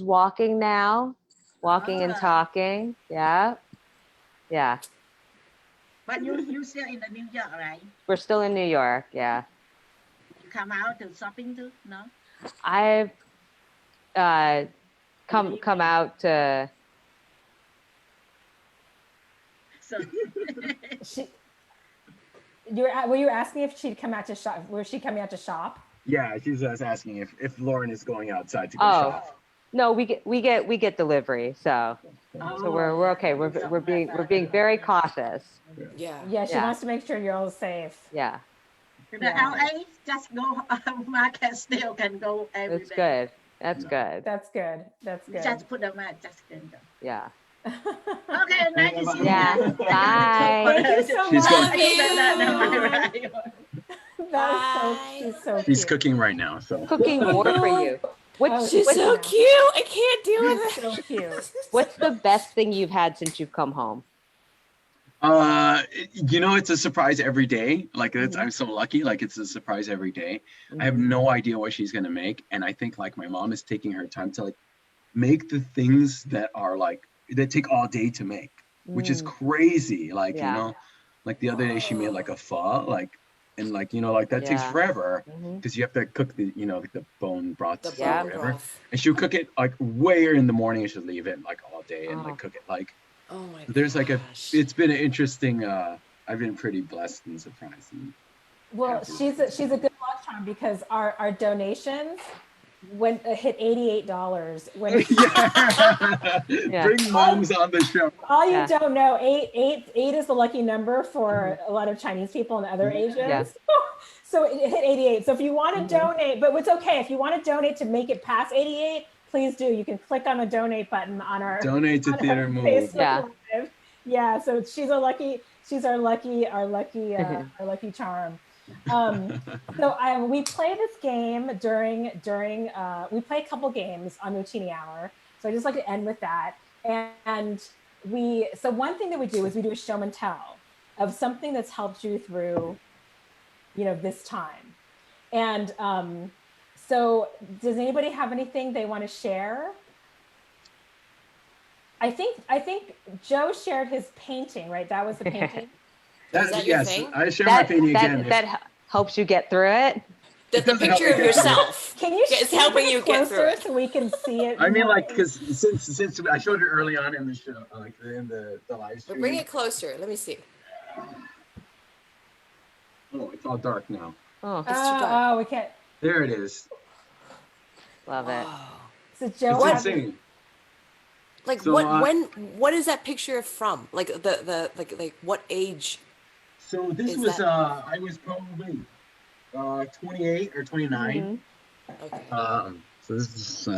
[SPEAKER 2] walking now. Walking and talking. Yeah. Yeah.
[SPEAKER 6] But you still in the New York, right?
[SPEAKER 2] We're still in New York. Yeah.
[SPEAKER 6] You come out to shopping too? No?
[SPEAKER 2] I've come out to
[SPEAKER 6] So
[SPEAKER 3] She, Were you asking if she'd come out to shop? Was she coming out to shop?
[SPEAKER 1] Yeah, she's just asking if Lauren is going outside to go
[SPEAKER 2] Oh,
[SPEAKER 1] shop.
[SPEAKER 2] no, we get delivery, so we're okay. We're being very cautious.
[SPEAKER 4] Yeah.
[SPEAKER 3] Yeah, she wants to make sure you're all safe.
[SPEAKER 2] Yeah.
[SPEAKER 6] The LA just go market still can go every
[SPEAKER 2] That's
[SPEAKER 6] day.
[SPEAKER 2] good. That's good.
[SPEAKER 3] That's good. That's good.
[SPEAKER 6] Just put them at just can go.
[SPEAKER 2] Yeah.
[SPEAKER 6] Okay, nice to see you.
[SPEAKER 2] Yeah. Bye.
[SPEAKER 3] Thank you so
[SPEAKER 1] She's
[SPEAKER 3] much.
[SPEAKER 1] going-
[SPEAKER 3] She's so
[SPEAKER 1] She's
[SPEAKER 3] cute.
[SPEAKER 1] cooking right now, so.
[SPEAKER 2] Cooking more for you.
[SPEAKER 4] She's so cute. I can't deal with it.
[SPEAKER 3] So cute.
[SPEAKER 2] What's the best thing you've had since you've come home?
[SPEAKER 1] It's a surprise every day. Like I'm so lucky. Like it's a surprise every day. I have no idea what she's gonna make, and I think like my mom is taking her time to like make the things that are like that take all day to make, which is crazy. Like like the other day she made like a pho, like and like like that takes forever because you have to cook the like the bone broth or whatever. And she'll cook it like way in the morning and she'll leave it like all day and like cook it like.
[SPEAKER 4] Oh my god.
[SPEAKER 1] There's like it's been an interesting I've been pretty blessed and surprised.
[SPEAKER 3] Well, she's a good luck charm because our donations hit $88 when
[SPEAKER 1] Bring moms on the show.
[SPEAKER 3] all you don't know, eight is the lucky number for a lot of Chinese people and other Asians. So it hit 88. So if you want to donate, but it's okay if you want to donate to make it past 88, please do. You can click on the donate button on our
[SPEAKER 1] donate to Theater Move.
[SPEAKER 3] Facebook Live. Yeah, so she's our lucky charm. So we play this game during we play a couple games on Mu-tini Hour. So I just like to end with that. And so one thing that we do is we do a show and tell of something that's helped you through, this time. And so does anybody have anything they want to share? I think Joe shared his painting, right? That was the painting.
[SPEAKER 4] Is that your thing?
[SPEAKER 1] I share my painting again.
[SPEAKER 2] That helps you get through it.
[SPEAKER 4] The picture of yourself.
[SPEAKER 3] Can you?
[SPEAKER 4] It's helping you get through it
[SPEAKER 3] so we can see it.
[SPEAKER 1] I mean, like, because since I showed it early on in the show, like in the live stream.
[SPEAKER 4] But bring it closer. Let me see.
[SPEAKER 1] Oh, it's all dark now.
[SPEAKER 2] Oh,
[SPEAKER 4] It's too dark.
[SPEAKER 3] Oh, we can't.
[SPEAKER 1] There it is.
[SPEAKER 2] love it.
[SPEAKER 3] So Joe,
[SPEAKER 1] It's insane.
[SPEAKER 4] Like
[SPEAKER 1] So,
[SPEAKER 4] what is that picture from? Like the like what age?
[SPEAKER 1] So this
[SPEAKER 4] Is
[SPEAKER 1] was
[SPEAKER 4] that-
[SPEAKER 1] I was probably 28 or 29.
[SPEAKER 4] Okay.
[SPEAKER 1] So this is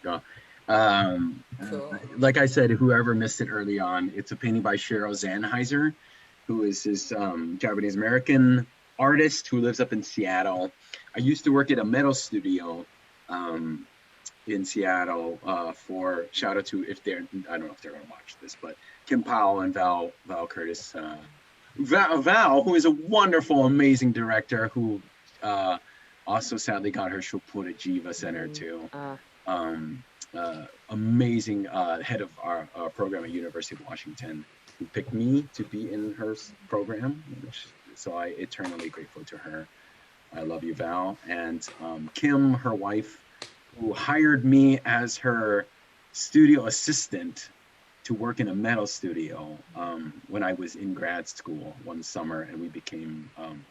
[SPEAKER 1] go.
[SPEAKER 4] Cool.
[SPEAKER 1] Like I said, whoever missed it early on, it's a painting by Cheryl Sennheiser, who is this Japanese American artist who lives up in Seattle. I used to work at a metal studio in Seattle for shout out to I don't know if they're gonna watch this, but Kim Powell and Val Curtis. Val, who is a wonderful, amazing director who also sadly got her Shopura Jiva Center too. Amazing head of our program at University of Washington, who picked me to be in her program, so I eternally grateful to her. I love you, Val. And Kim, her wife, who hired me as her studio assistant to work in a metal studio when I was in grad school one summer, and we became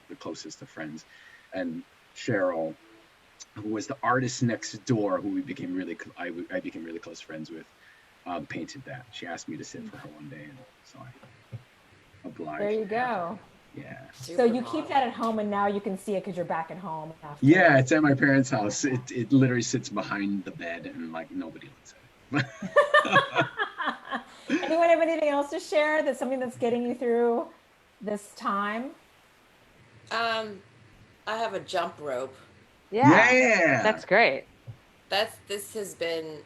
[SPEAKER 1] the closest of friends. And Cheryl, who was the artist next door, who I became really close friends with, painted that. She asked me to sit for her one day, and so I obliged.
[SPEAKER 3] there you go.
[SPEAKER 1] Yeah.
[SPEAKER 3] So you keep that at home, and now you can see it because you're back at home. After.
[SPEAKER 1] Yeah, it's at my parents' house. It literally sits behind the bed, and like nobody looks at it.
[SPEAKER 3] Anyone have anything else to share? That's something that's getting you through this time.
[SPEAKER 4] I have a jump rope.
[SPEAKER 1] Yeah.
[SPEAKER 2] That's great.
[SPEAKER 4] This has been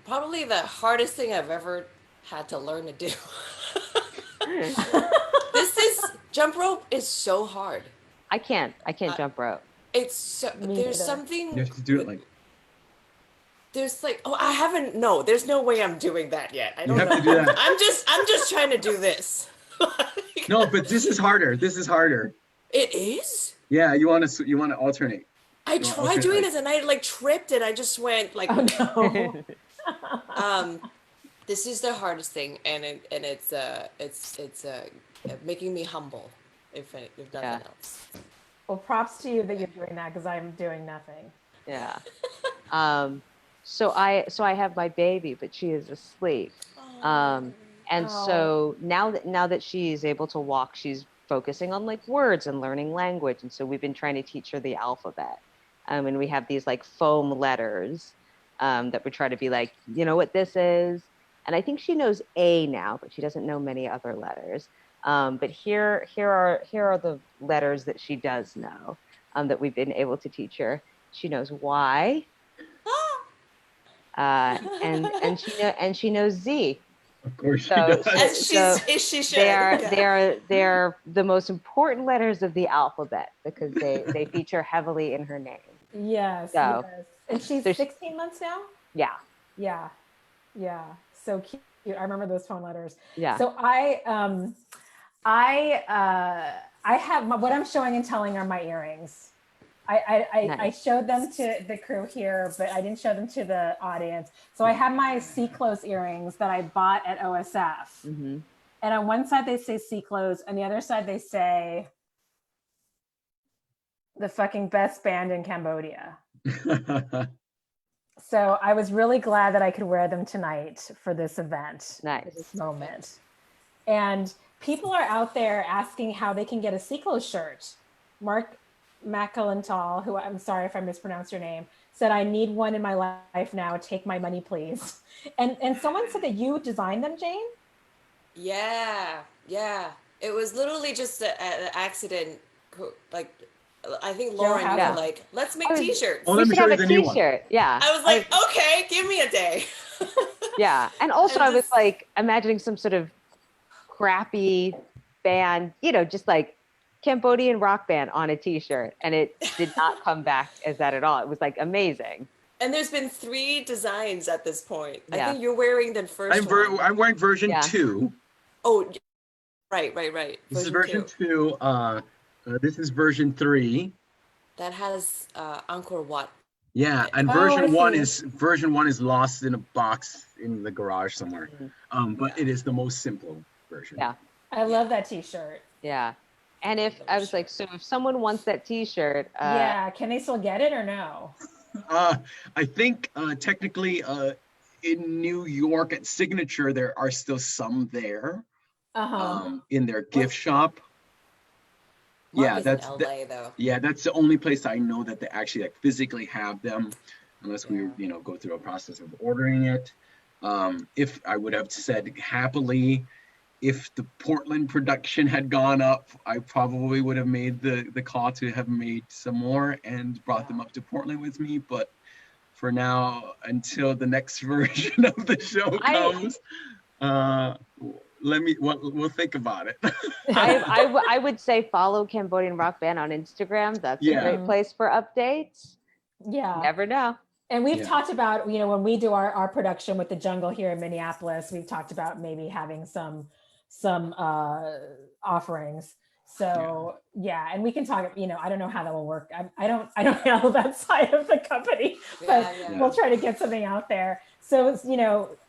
[SPEAKER 4] probably the hardest thing I've ever had to learn to do. Jump rope is so hard.
[SPEAKER 2] I can't jump rope.
[SPEAKER 4] It's so there's
[SPEAKER 3] neither.
[SPEAKER 4] something.
[SPEAKER 1] You have to do it like.
[SPEAKER 4] There's like I haven't. No, there's no way I'm doing that yet. I don't
[SPEAKER 1] have
[SPEAKER 4] know.
[SPEAKER 1] to do that.
[SPEAKER 4] I'm just trying to do this.
[SPEAKER 1] No, but this is harder. This is harder.
[SPEAKER 4] It is.
[SPEAKER 1] Yeah, you want to alternate.
[SPEAKER 4] I tried doing this and I like tripped and I just went like.
[SPEAKER 3] Oh no.
[SPEAKER 4] This is the hardest thing, and it's making me humble, if nothing else.
[SPEAKER 3] Well, props to you that you're doing that because I'm doing nothing.
[SPEAKER 2] Yeah. So I have my baby, but she is asleep. And so now that she is able to walk, she's focusing on like words and learning language. And so we've been trying to teach her the alphabet. And we have these like foam letters that we try to be like, you know what this is? And I think she knows A now, but she doesn't know many other letters. But here are the letters that she does know that we've been able to teach her. She knows Y, and she knows Z.
[SPEAKER 5] Of course she does.
[SPEAKER 4] As she should.
[SPEAKER 2] They're the most important letters of the alphabet because they feature heavily in her name.
[SPEAKER 3] Yes.
[SPEAKER 2] So,
[SPEAKER 3] yes. And she's 16 months now?
[SPEAKER 2] Yeah.
[SPEAKER 3] Yeah. Yeah. So cute. I remember those phone letters.
[SPEAKER 2] Yeah.
[SPEAKER 3] So I have what I'm showing and telling are my earrings. I showed them to the crew here, but I didn't show them to the audience. So I have my C close earrings that I bought at OSF. Mm-hmm. And on one side they say C close, and the other side they say the fucking best band in Cambodia. So I was really glad that I could wear them tonight for this event,
[SPEAKER 2] nice.
[SPEAKER 3] For this moment. And people are out there asking how they can get a C-close shirt. Mark McAlintal, who I'm sorry if I mispronounced your name, said, I need one in my life now. Take my money, please. And someone said that you designed them, Jane?
[SPEAKER 4] Yeah. It was literally just an accident. Like, I think Lauren, you were like, let's make t-shirts.
[SPEAKER 5] Well, let me show you the new one.
[SPEAKER 2] Yeah.
[SPEAKER 4] I was like, okay, give me a day.
[SPEAKER 2] Yeah. And also I was like imagining some sort of crappy band, just like Cambodian rock band on a t-shirt. And it did not come back as that at all. It was like amazing.
[SPEAKER 4] And there's been 3 designs at this point. Yeah. I think you're wearing the first one.
[SPEAKER 5] I'm wearing version 2.
[SPEAKER 4] Oh, right.
[SPEAKER 5] This is version 2. This is version 3.
[SPEAKER 4] That has Angkor Wat.
[SPEAKER 5] Yeah, and version 1 is lost in a box in the garage somewhere. But it is the most simple version.
[SPEAKER 2] Yeah.
[SPEAKER 3] I love that t-shirt.
[SPEAKER 2] Yeah. And if someone wants that t-shirt,
[SPEAKER 3] can they still get it or no?
[SPEAKER 5] I think technically in New York at Signature there are still some there. In their gift shop.
[SPEAKER 4] Mark that's in LA though.
[SPEAKER 5] Yeah, that's the only place I know that they actually like physically have them, unless we go through a process of ordering it. If I would have said happily, if the Portland production had gone up, I probably would have made the call to have made some more and brought them up to Portland with me. But for now, until the next version of the show comes, we'll think about it.
[SPEAKER 2] I would say follow Cambodian Rock Band on Instagram. That's a great place for updates.
[SPEAKER 3] Yeah.
[SPEAKER 2] You never know.
[SPEAKER 3] And we've talked about, when we do our production with the Jungle here in Minneapolis, we've talked about maybe having some offerings. So and we can talk, I don't know how that will work. I don't handle that side of the company, but we'll try to get something out there. So,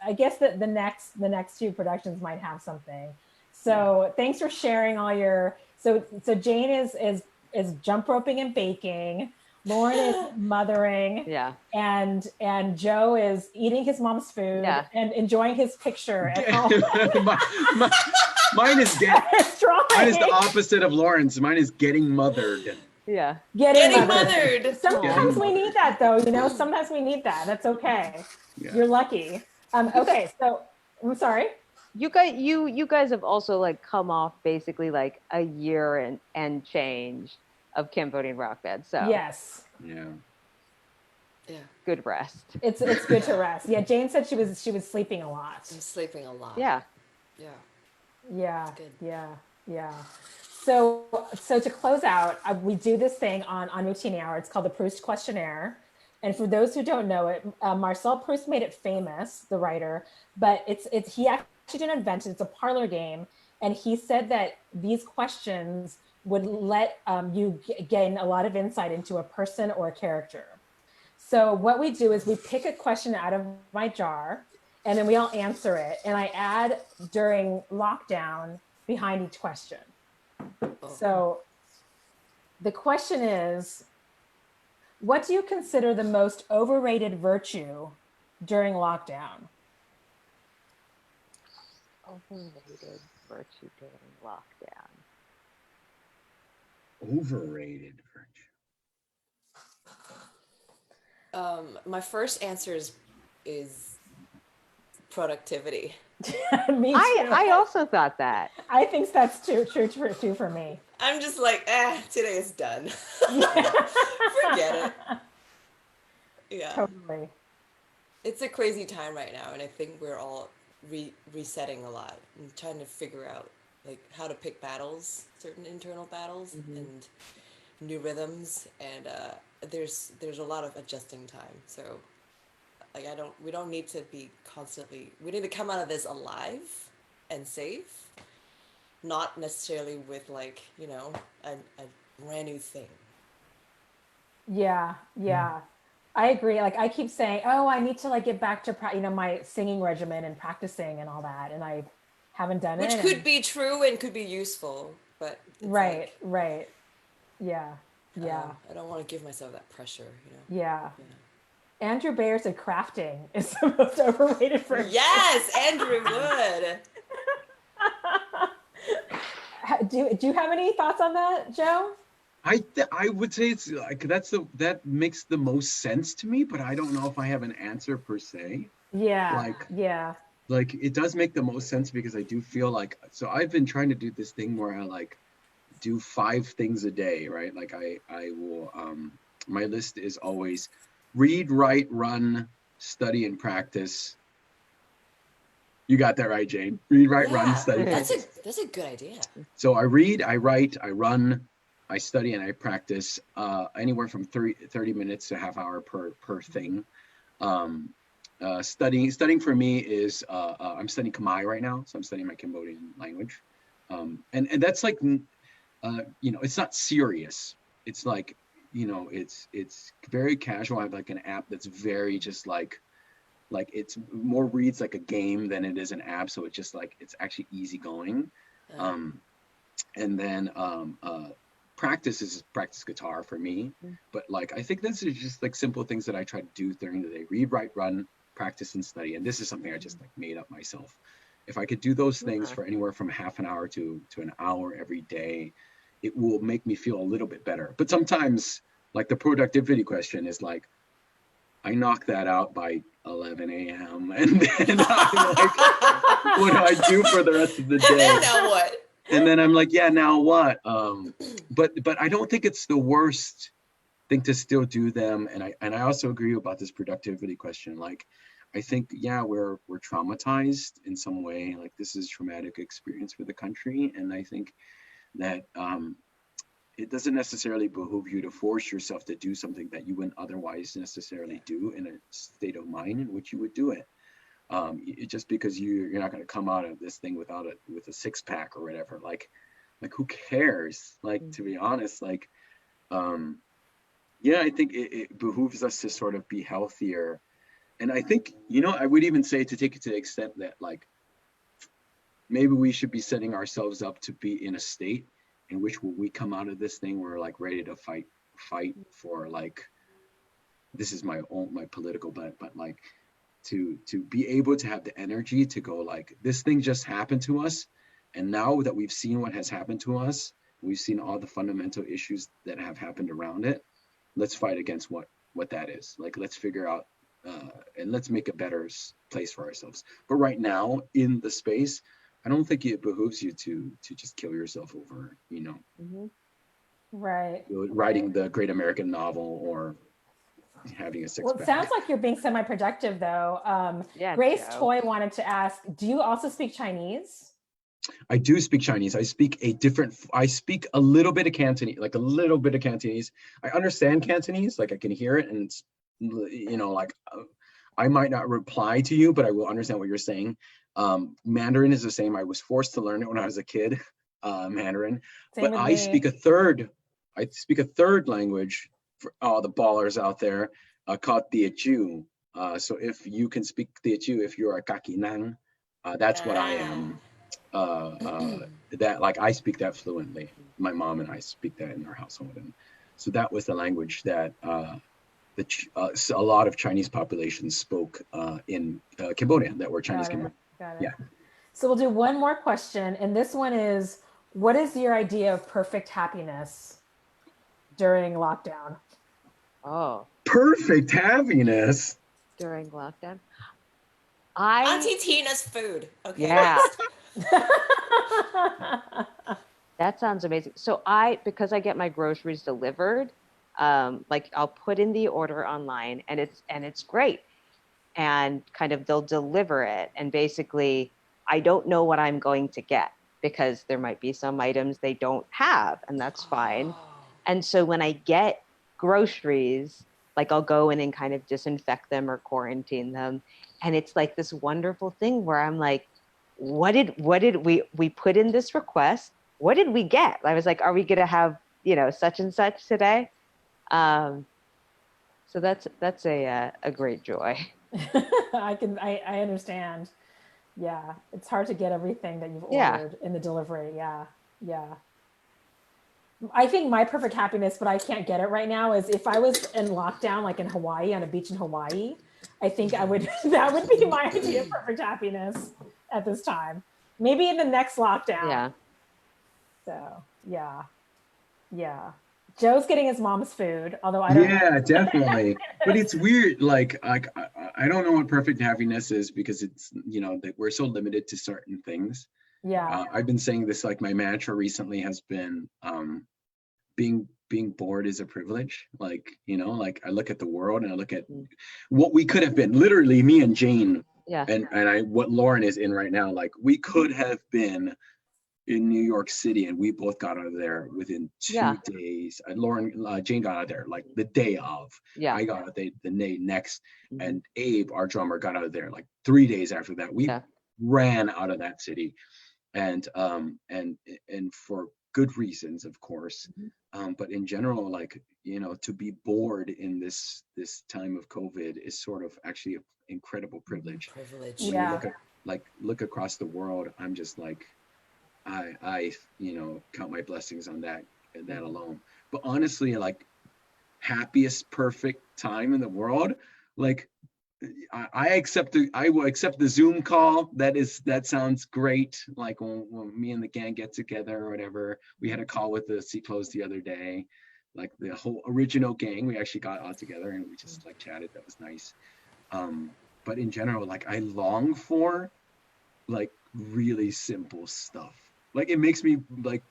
[SPEAKER 3] I guess that the next 2 productions might have something. So thanks for sharing all your, so Jane is jump roping and baking. Lauren is mothering.
[SPEAKER 2] Yeah.
[SPEAKER 3] And Joe is eating his mom's food and enjoying his picture at home.
[SPEAKER 5] Mine is the opposite of Lauren's. Mine is getting mothered.
[SPEAKER 2] Yeah.
[SPEAKER 3] Getting mothered. Sometimes we need that though, sometimes we need that. That's okay. Yeah. You're lucky. Okay, so I'm sorry.
[SPEAKER 2] You guys have also like come off basically like a year and change of Cambodian rock band. So
[SPEAKER 3] yes.
[SPEAKER 5] Yeah.
[SPEAKER 2] Good rest.
[SPEAKER 3] It's good to rest. Yeah, Jane said she was sleeping a lot.
[SPEAKER 4] I'm sleeping a lot.
[SPEAKER 2] Yeah.
[SPEAKER 3] Yeah. Yeah. So to close out, we do this thing on Mu-tini Hour. It's called the Proust Questionnaire. And for those who don't know it, Marcel Proust made it famous, the writer, but he actually didn't invent it. It's a parlor game. And he said that these questions would let you gain a lot of insight into a person or a character. So what we do is we pick a question out of my jar and then we all answer it. And I add during lockdown behind each question. So the question is, what do you consider the most overrated virtue during lockdown?
[SPEAKER 2] Overrated virtue during lockdown.
[SPEAKER 1] Overrated virtue.
[SPEAKER 4] My first answer is productivity.
[SPEAKER 3] Me too.
[SPEAKER 2] I also thought that.
[SPEAKER 3] I think that's true for me.
[SPEAKER 4] I'm just like, today is done. Forget it. Yeah.
[SPEAKER 3] Totally.
[SPEAKER 4] It's a crazy time right now, and I think we're all resetting a lot and trying to figure out like how to pick battles, certain internal battles, and new rhythms, and there's a lot of adjusting time. So like we don't need to be constantly, we need to come out of this alive and safe, not necessarily with like, you know, a brand new thing.
[SPEAKER 3] Yeah. I agree. Like I keep saying, oh, I need to like get back to my singing regimen and practicing and all that, and I haven't done it.
[SPEAKER 4] Which could be true and could be useful, but it's
[SPEAKER 3] right. Yeah.
[SPEAKER 4] I don't want to give myself that pressure, you know.
[SPEAKER 3] Yeah. Andrew Bayer said crafting is the most overrated for
[SPEAKER 4] Yes, Andrew would.
[SPEAKER 3] Do you have any thoughts on that, Joe?
[SPEAKER 1] I would say it's like that makes the most sense to me, but I don't know if I have an answer per se.
[SPEAKER 3] Yeah.
[SPEAKER 1] Like it does make the most sense because I do feel like, so I've been trying to do this thing where I like do 5 things a day, right? Like I will my list is always read, write, run, study, and practice. You got that right, Jane. Read, write, run, study.
[SPEAKER 4] That's a good idea.
[SPEAKER 1] So I read, I write, I run, I study, and I practice anywhere from 30 minutes to half hour per thing. Studying for me is I'm studying Khmer right now, so I'm studying my Cambodian language, and that's like you know, it's not serious. It's like, you know, it's very casual. I have like an app that's very just like it's more reads like a game than it is an app, so it's just like it's actually easygoing. And then practice guitar for me, but like I think this is just like simple things that I try to do during the day: read, write, run, practice, and study. And this is something I just like made up myself. If I could do those things for anywhere from half an hour to an hour every day, it will make me feel a little bit better. But sometimes, like the productivity question is like, I knock that out by 11 a.m. and then I'm like, what do I do for the rest of the day?
[SPEAKER 4] And then now what?
[SPEAKER 1] And then I'm like, yeah, now what? But I don't think it's the worst thing to still do them. And I also agree about this productivity question. Like, I think, yeah, we're traumatized in some way. Like this is a traumatic experience for the country. And I think that it doesn't necessarily behoove you to force yourself to do something that you wouldn't otherwise necessarily do in a state of mind in which you would do it. Just because you're not going to come out of this thing with a 6-pack or whatever. Like who cares? Like, to be honest, like, yeah, I think it behooves us to sort of be healthier. And I think, you know, I would even say to take it to the extent that like, maybe we should be setting ourselves up to be in a state in which when we come out of this thing, we're like ready to fight for like, this is my political bet, but like to be able to have the energy to go like, this thing just happened to us. And now that we've seen what has happened to us, we've seen all the fundamental issues that have happened around it. Let's fight against what that is. Like, let's figure out and let's make a better place for ourselves. But right now in the space, I don't think it behooves you to just kill yourself over, you know,
[SPEAKER 3] right,
[SPEAKER 1] writing the great American novel or having a 6-pack.
[SPEAKER 3] Well, it sounds like you're being semi-productive though.
[SPEAKER 2] Yeah,
[SPEAKER 3] Grace
[SPEAKER 2] Joe.
[SPEAKER 3] Toy wanted to ask, do you also speak Chinese?
[SPEAKER 1] I do speak Chinese. I speak a little bit of Cantonese, like a little bit of Cantonese. I understand Cantonese, like I can hear it, and it's, you know, like I might not reply to you, but I will understand what you're saying. Mandarin is the same. I was forced to learn it when I was a kid, Mandarin.
[SPEAKER 3] Same
[SPEAKER 1] But I speak a third language for all the ballers out there, called Teochew. So if you can speak Teochew, if you're a Kakinang, that's what I am. that, like, I speak that fluently. My mom and I speak that in our household, and so that was the language that so a lot of Chinese populations spoke in Cambodia that were Chinese Cambodian.
[SPEAKER 3] Got it.
[SPEAKER 1] Yeah.
[SPEAKER 3] So we'll do one more question, and this one is, what is your idea of perfect happiness during lockdown?
[SPEAKER 2] Oh,
[SPEAKER 1] Perfect happiness
[SPEAKER 2] during lockdown.
[SPEAKER 4] Auntie Tina's food. Okay.
[SPEAKER 2] Yeah. That sounds amazing. So because I get my groceries delivered, like I'll put in the order online, and it's great, and kind of they'll deliver it, and basically I don't know what I'm going to get because there might be some items they don't have, and that's fine. And so when I get groceries, like I'll go in and kind of disinfect them or quarantine them, and it's like this wonderful thing where I'm like, what did we put in this request? What did we get? I was like, are we gonna have, such and such today? So that's a great joy.
[SPEAKER 3] I understand. Yeah, it's hard to get everything that you've ordered in the delivery. Yeah. I think my perfect happiness, but I can't get it right now, is if I was in lockdown, like in Hawaii, on a beach in Hawaii, I think that would be my idea of perfect happiness at this time. Maybe in the next lockdown.
[SPEAKER 2] Yeah.
[SPEAKER 3] So yeah. Joe's getting his mom's food, although I don't know.
[SPEAKER 1] Yeah, definitely. But it's weird. Like, I don't know what perfect happiness is, because it's, that we're so limited to certain things.
[SPEAKER 3] Yeah.
[SPEAKER 1] I've been saying this, like, my mantra recently has been, being bored is a privilege. Like, like I look at the world and I look at what we could have been, literally me and Jane, and what Lauren is in right now. Like, we could have been in New York City, and we both got out of there within 2 days. Jane got out of there like the day of.
[SPEAKER 2] Yeah.
[SPEAKER 1] I got out the day next, and Abe, our drummer, got out of there like 3 days after that. We ran out of that city, and for good reasons, of course. But in general, like, to be bored in this time of COVID is sort of actually an incredible privilege. When you look across the world, I'm just like, I count my blessings on that alone. But honestly, like, happiest perfect time in the world, like, I will accept the Zoom call. That sounds great. Like when me and the gang get together or whatever. We had a call with the C-Close the other day, like the whole original gang. We actually got all together and we just like chatted. That was nice. But in general, like, I long for like really simple stuff. Like, it makes me like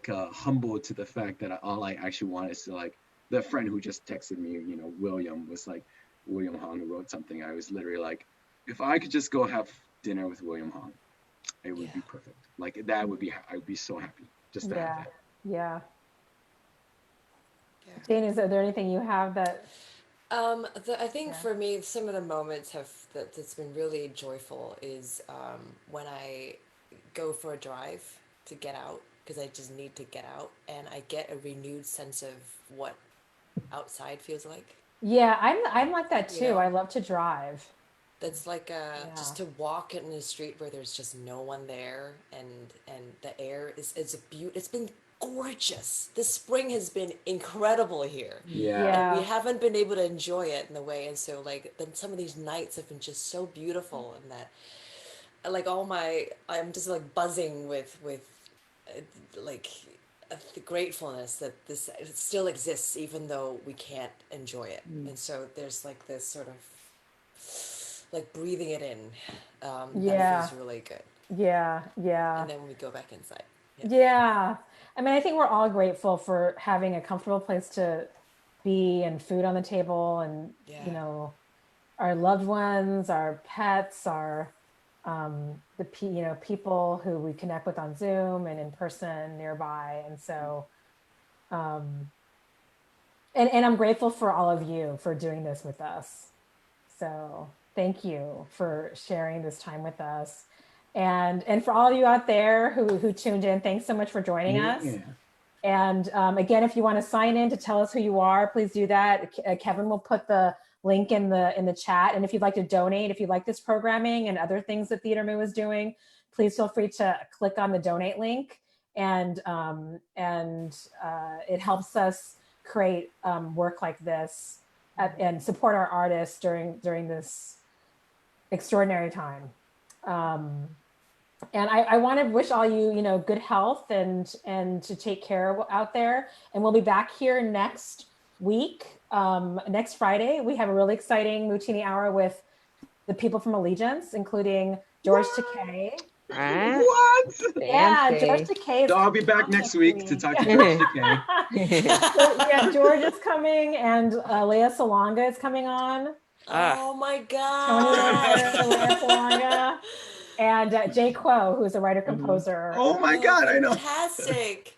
[SPEAKER 1] humble to the fact that all I actually want is to, like, the friend who just texted me, William Hong, who wrote something. I was literally like, if I could just go have dinner with William Hong, it would be perfect. Like, I would be so happy just to have that.
[SPEAKER 3] Yeah. Jane, is there anything you have that?
[SPEAKER 4] I think for me, some of the moments that's been really joyful is when I go for a drive to get out, because I just need to get out, and I get a renewed sense of what outside feels like.
[SPEAKER 3] Yeah, I'm like that too. I love to drive.
[SPEAKER 4] That's like just to walk in the street where there's just no one there, and the air it's been gorgeous. The spring has been incredible here.
[SPEAKER 1] Yeah.
[SPEAKER 4] And we haven't been able to enjoy it in a way, and so like then some of these nights have been just so beautiful, and that like I'm just like buzzing with like the gratefulness that this still exists even though we can't enjoy it. And so there's like this sort of like breathing it in that feels really good. And then we go back inside.
[SPEAKER 3] I mean, I think we're all grateful for having a comfortable place to be and food on the table, and our loved ones, our pets, our people who we connect with on Zoom and in person nearby. And so and I'm grateful for all of you for doing this with us. So thank you for sharing this time with us. And for all of you out there who tuned in, thanks so much for joining us. And again, if you want to sign in to tell us who you are, please do that. Kevin will put the link in the chat. And if you'd like to donate, if you like this programming and other things that Theater Mu is doing, please feel free to click on the donate link, and it helps us create work like this and support our artists during this extraordinary time. And I want to wish all you, good health and to take care out there. And we'll be back here next week, next Friday. We have a really exciting Mu-tini Hour with the people from Allegiance, including George Takei.
[SPEAKER 5] What?
[SPEAKER 3] Yeah, George Takei.
[SPEAKER 5] So I'll be back next week to talk to George Takei.
[SPEAKER 3] So, yeah, George is coming, and Leah Salonga is coming on.
[SPEAKER 4] Oh my
[SPEAKER 3] Tony
[SPEAKER 4] God.
[SPEAKER 3] Ryder, Leah Salonga, and Jay Kuo, who's a writer-composer.
[SPEAKER 5] Oh my God, I know.
[SPEAKER 4] Fantastic.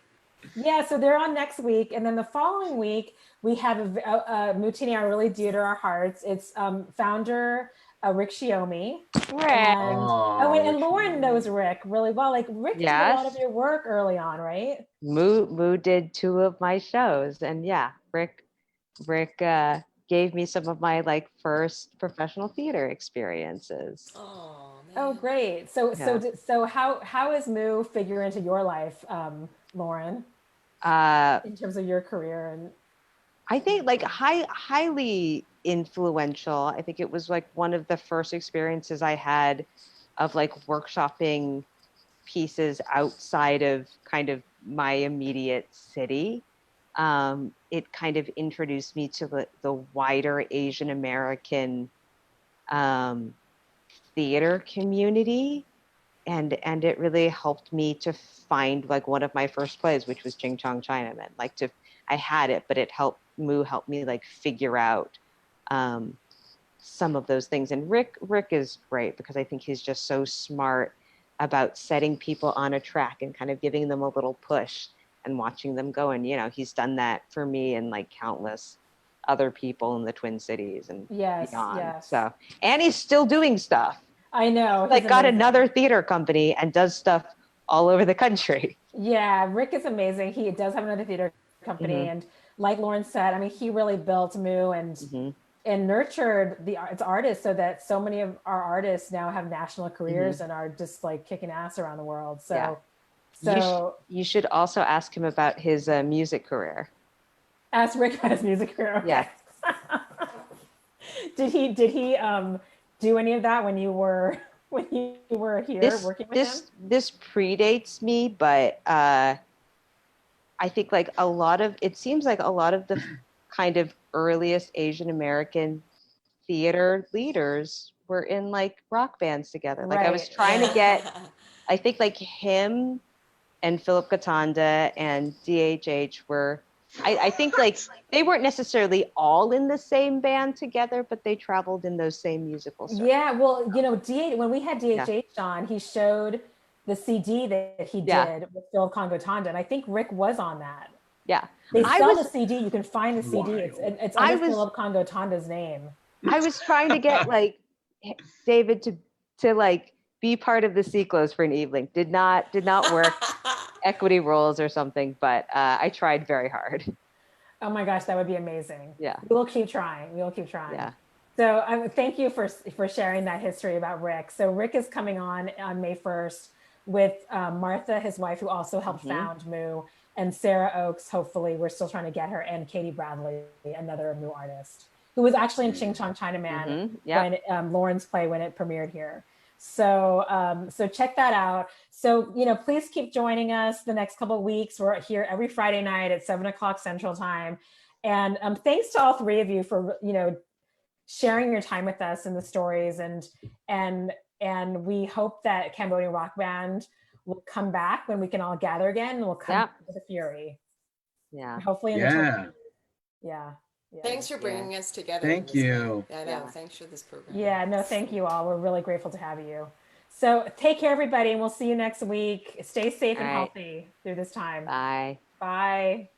[SPEAKER 3] Yeah, so they're on next week, and then the following week we have a Mu-tini Hour really dear to our hearts. It's founder Rick Shiomi. And Lauren knows Rick really well. Like Rick did a lot of your work early on, right?
[SPEAKER 2] Mu did 2 of my shows, and yeah, Rick gave me some of my first professional theater experiences.
[SPEAKER 4] Oh, man.
[SPEAKER 3] Oh, great. So how is Mu figure into your life, Lauren? In terms of your career? And
[SPEAKER 2] I think highly influential. I think it was one of the first experiences I had of workshopping pieces outside of kind of my immediate city. It kind of introduced me to the wider Asian American theater community, and it really helped me to find one of my first plays, which was Ching Chong Chinaman. I had it, but Mu helped me figure out some of those things. And Rick is great because I think he's just so smart about setting people on a track and kind of giving them a little push and watching them go. And he's done that for me and countless other people in the Twin Cities and beyond.
[SPEAKER 3] Yes.
[SPEAKER 2] So, and he's still doing stuff.
[SPEAKER 3] I know.
[SPEAKER 2] Got another theater company and does stuff all over the country.
[SPEAKER 3] Yeah, Rick is amazing. He does have another theater company, and like Lauren said, I mean, he really built Mu and nurtured its artists so that so many of our artists now have national careers and are just kicking ass around the world. So,
[SPEAKER 2] you should also ask him about his music career.
[SPEAKER 3] Ask Rick about his music career. Okay.
[SPEAKER 2] Yeah.
[SPEAKER 3] Did he do any of that when you were here working with him?
[SPEAKER 2] This predates me, but I think it seems like a lot of the kind of earliest Asian American theater leaders were in rock bands together. I was trying to get, I think him and Philip Katanda and DHH were, I think they weren't necessarily all in the same band together, but they traveled in those same musical circles.
[SPEAKER 3] Yeah, well, when we had DHH on, he showed the CD that he did with Philip Katanda, and I think Rick was on that.
[SPEAKER 2] Yeah,
[SPEAKER 3] they sell the CD. You can find the CD. It's under Philip Kagotanda's name.
[SPEAKER 2] I was trying to get David to be part of the Ciclos for an evening. Did not work. Equity roles or something, but I tried very hard.
[SPEAKER 3] Oh my gosh, that would be amazing.
[SPEAKER 2] Yeah,
[SPEAKER 3] we'll keep trying. Yeah. So thank you for sharing that history about Rick. So Rick is coming on May 1st with Martha, his wife, who also helped found Mu, and Sarah Oakes. Hopefully, we're still trying to get her, and Katie Bradley, another Mu artist, who was actually in Ching Chong Chinaman when Lauren's play when it premiered here. So check that out. So, please keep joining us the next couple of weeks. We're here every Friday night at 7:00 Central Time. And thanks to all 3 of you for, sharing your time with us and the stories. And we hope that Cambodian Rock Band will come back when we can all gather again, and we'll come with a fury.
[SPEAKER 2] Yeah.
[SPEAKER 3] Hopefully. Yeah.
[SPEAKER 4] Thanks for bringing us together.
[SPEAKER 5] Thank you.
[SPEAKER 4] Thanks for this program.
[SPEAKER 3] Yeah, no, thank you all. We're really grateful to have you. So take care, everybody, and we'll see you next week. Stay safe and healthy through this time.
[SPEAKER 2] Bye.
[SPEAKER 3] Bye.